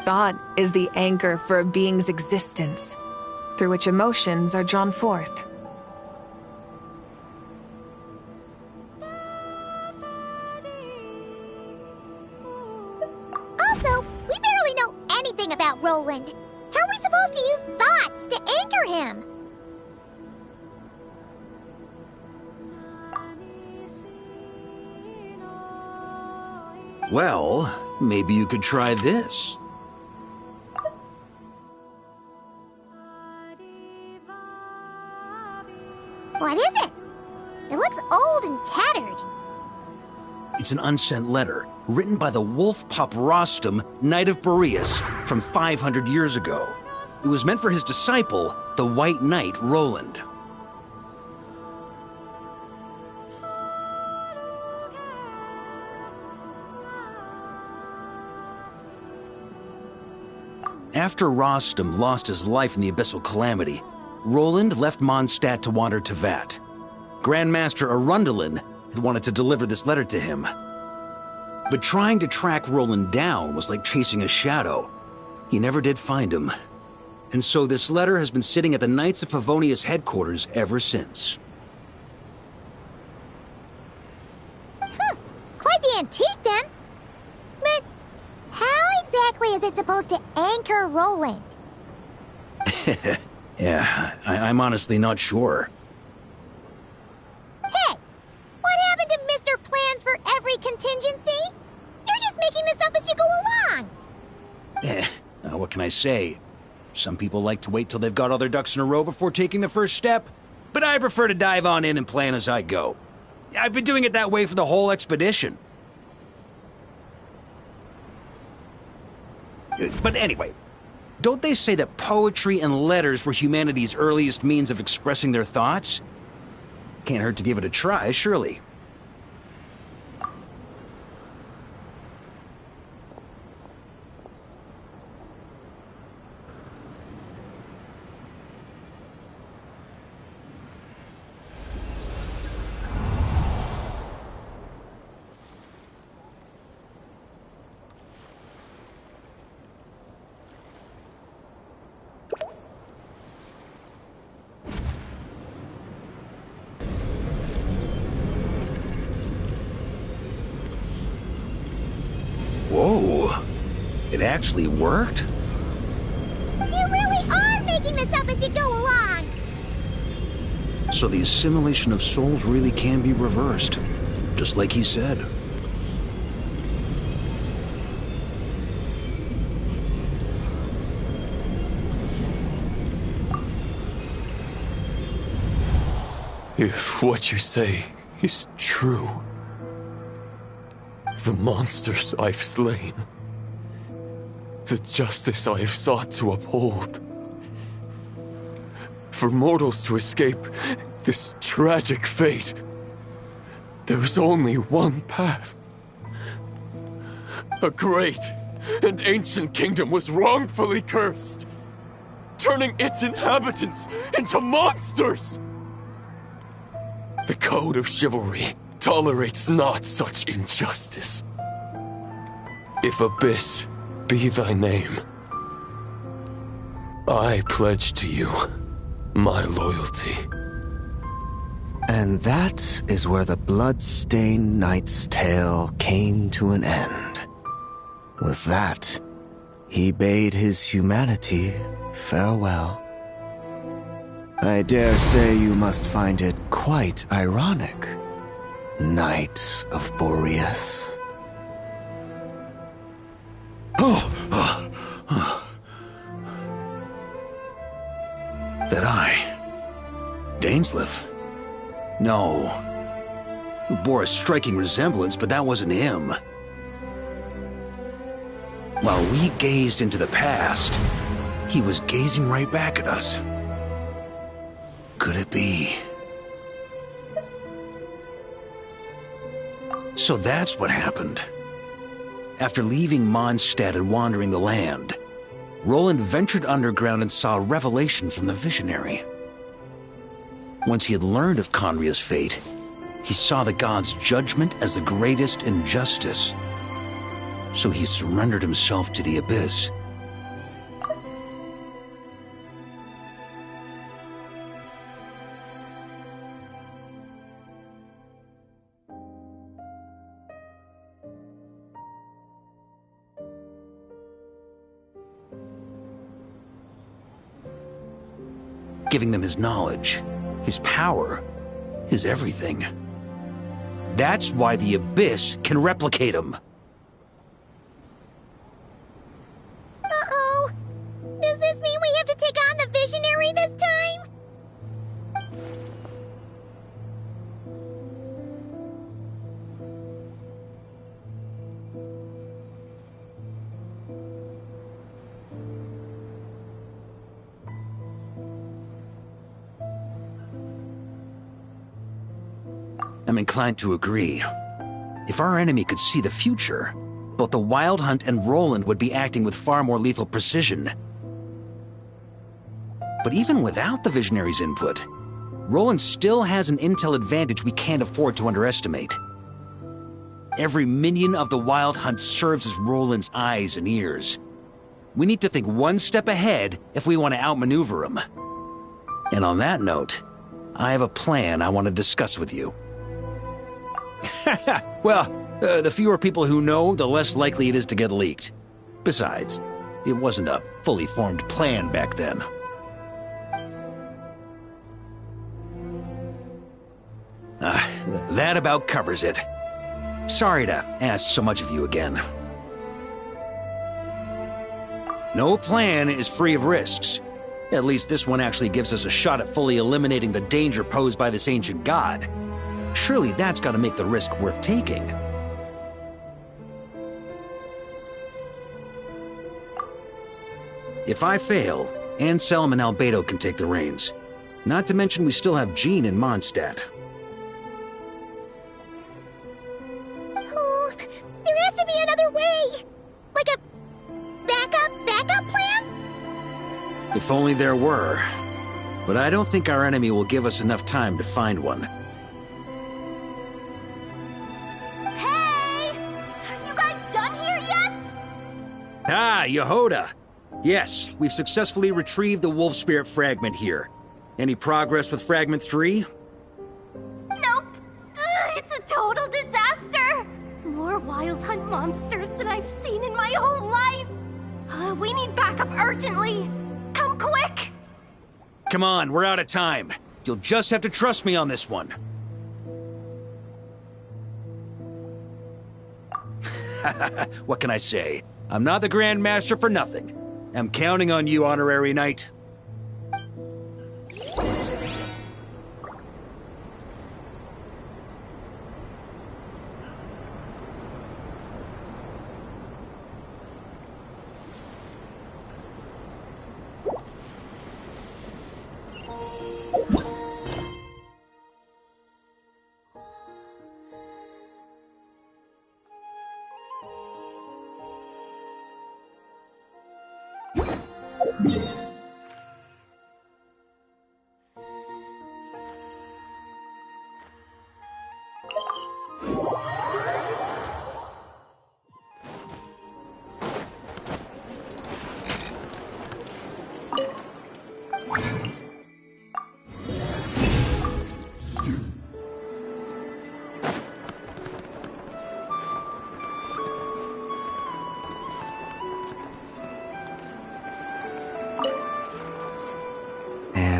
L: Thought is the anchor for a being's existence, through which emotions are drawn forth.
C: Also, we barely know anything about Roland. How are we supposed to use thoughts to anchor him?
F: Well, maybe you could try this.
C: What is it? It looks old and tattered.
F: It's an unsent letter, written by the wolf pup Rostam, Knight of Boreas, from 500 years ago. It was meant for his disciple, the White Knight Roland. After Rostam lost his life in the Abyssal Calamity, Roland left Mondstadt to wander to Vat. Grandmaster Arundelen had wanted to deliver this letter to him. But trying to track Roland down was like chasing a shadow. He never did find him. And so this letter has been sitting at the Knights of Favonius headquarters ever since.
C: Quite the antique, then. But how exactly is it supposed to anchor Roland?
F: Yeah, I'm honestly not sure.
C: Hey! What happened to Mr. Plans for every contingency? You're just making this up as you go along!
F: What can I say? Some people like to wait till they've got all their ducks in a row before taking the first step, but I prefer to dive on in and plan as I go. I've been doing it that way for the whole expedition. But anyway, don't they say that poetry and letters were humanity's earliest means of expressing their thoughts? Can't hurt to give it a try, surely. Whoa, it actually worked?
C: You really are making this up as you go along!
F: So the assimilation of souls really can be reversed, just like he said.
U: If what you say is true, the monsters I've slain, the justice I have sought to uphold, for mortals to escape this tragic fate, there is only one path. A great and ancient kingdom was wrongfully cursed, turning its inhabitants into monsters. The code of chivalry tolerates not such injustice. If Abyss be thy name, I pledge to you my loyalty.
I: And that is where the blood-stained knight's tale came to an end. With that, he bade his humanity farewell. I dare say you must find it quite ironic, Knight of Boreas.
F: That I... Dainsleif? No. It bore a striking resemblance, but that wasn't him. While we gazed into the past, he was gazing right back at us. Could it be? So that's what happened. After leaving Mondstadt and wandering the land, Roland ventured underground and saw a revelation from the Visionary. Once he had learned of Conria's fate, he saw the gods' judgment as the greatest injustice. So he surrendered himself to the Abyss. Giving them his knowledge, his power, his everything. That's why the Abyss can replicate him.
C: Uh-oh. Does this mean we have to take on the Visionary this time?
F: I'm inclined to agree. If our enemy could see the future, both the Wild Hunt and Roland would be acting with far more lethal precision. But even without the Visionary's input, Roland still has an intel advantage we can't afford to underestimate. Every minion of the Wild Hunt serves as Roland's eyes and ears. We need to think one step ahead if we want to outmaneuver him. And on that note, I have a plan I want to discuss with you. Well, the fewer people who know, the less likely it is to get leaked. Besides, it wasn't a fully formed plan back then. That about covers it. Sorry to ask so much of you again. No plan is free of risks. At least this one actually gives us a shot at fully eliminating the danger posed by this ancient god. Surely that's got to make the risk worth taking. If I fail, Anselm and Albedo can take the reins. Not to mention we still have Jean in Mondstadt.
C: Oh, there has to be another way! Like a backup plan?
F: If only there were. But I don't think our enemy will give us enough time to find one. Ah, Yehoda! Yes, we've successfully retrieved the Wolf Spirit fragment here. Any progress with Fragment 3?
H: Nope. It's a total disaster! More Wild Hunt monsters than I've seen in my whole life! We need backup urgently! Come quick!
F: Come on, we're out of time. You'll just have to trust me on this one. What can I say? I'm not the Grand Master for nothing. I'm counting on you, Honorary Knight.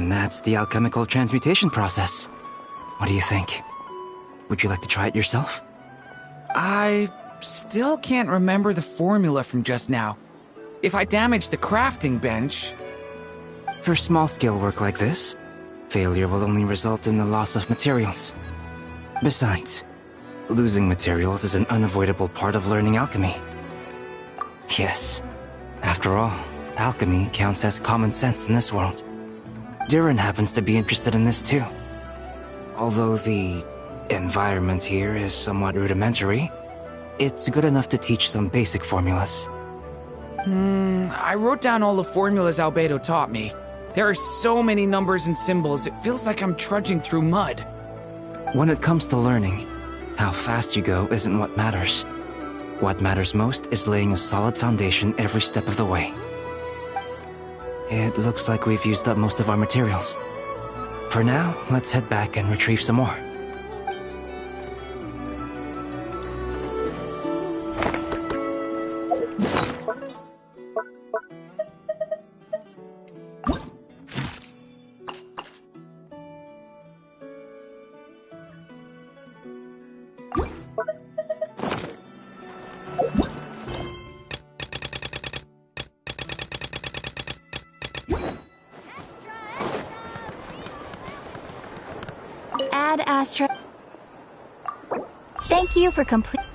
J: And that's the alchemical transmutation process. What do you think? Would you like to try it yourself?
K: I still can't remember the formula from just now. If I damage the crafting bench...
J: For small-scale work like this, failure will only result in the loss of materials. Besides, losing materials is an unavoidable part of learning alchemy. Yes, after all, alchemy counts as common sense in this world. Durin happens to be interested in this too. Although the environment here is somewhat rudimentary, it's good enough to teach some basic formulas.
K: I wrote down all the formulas Albedo taught me. There are so many numbers and symbols, it feels like I'm trudging through mud.
J: When it comes to learning, how fast you go isn't what matters. What matters most is laying a solid foundation every step of the way. It looks like we've used up most of our materials. For now, let's head back and retrieve some more.
T: Ad Astra. Thank you for complete.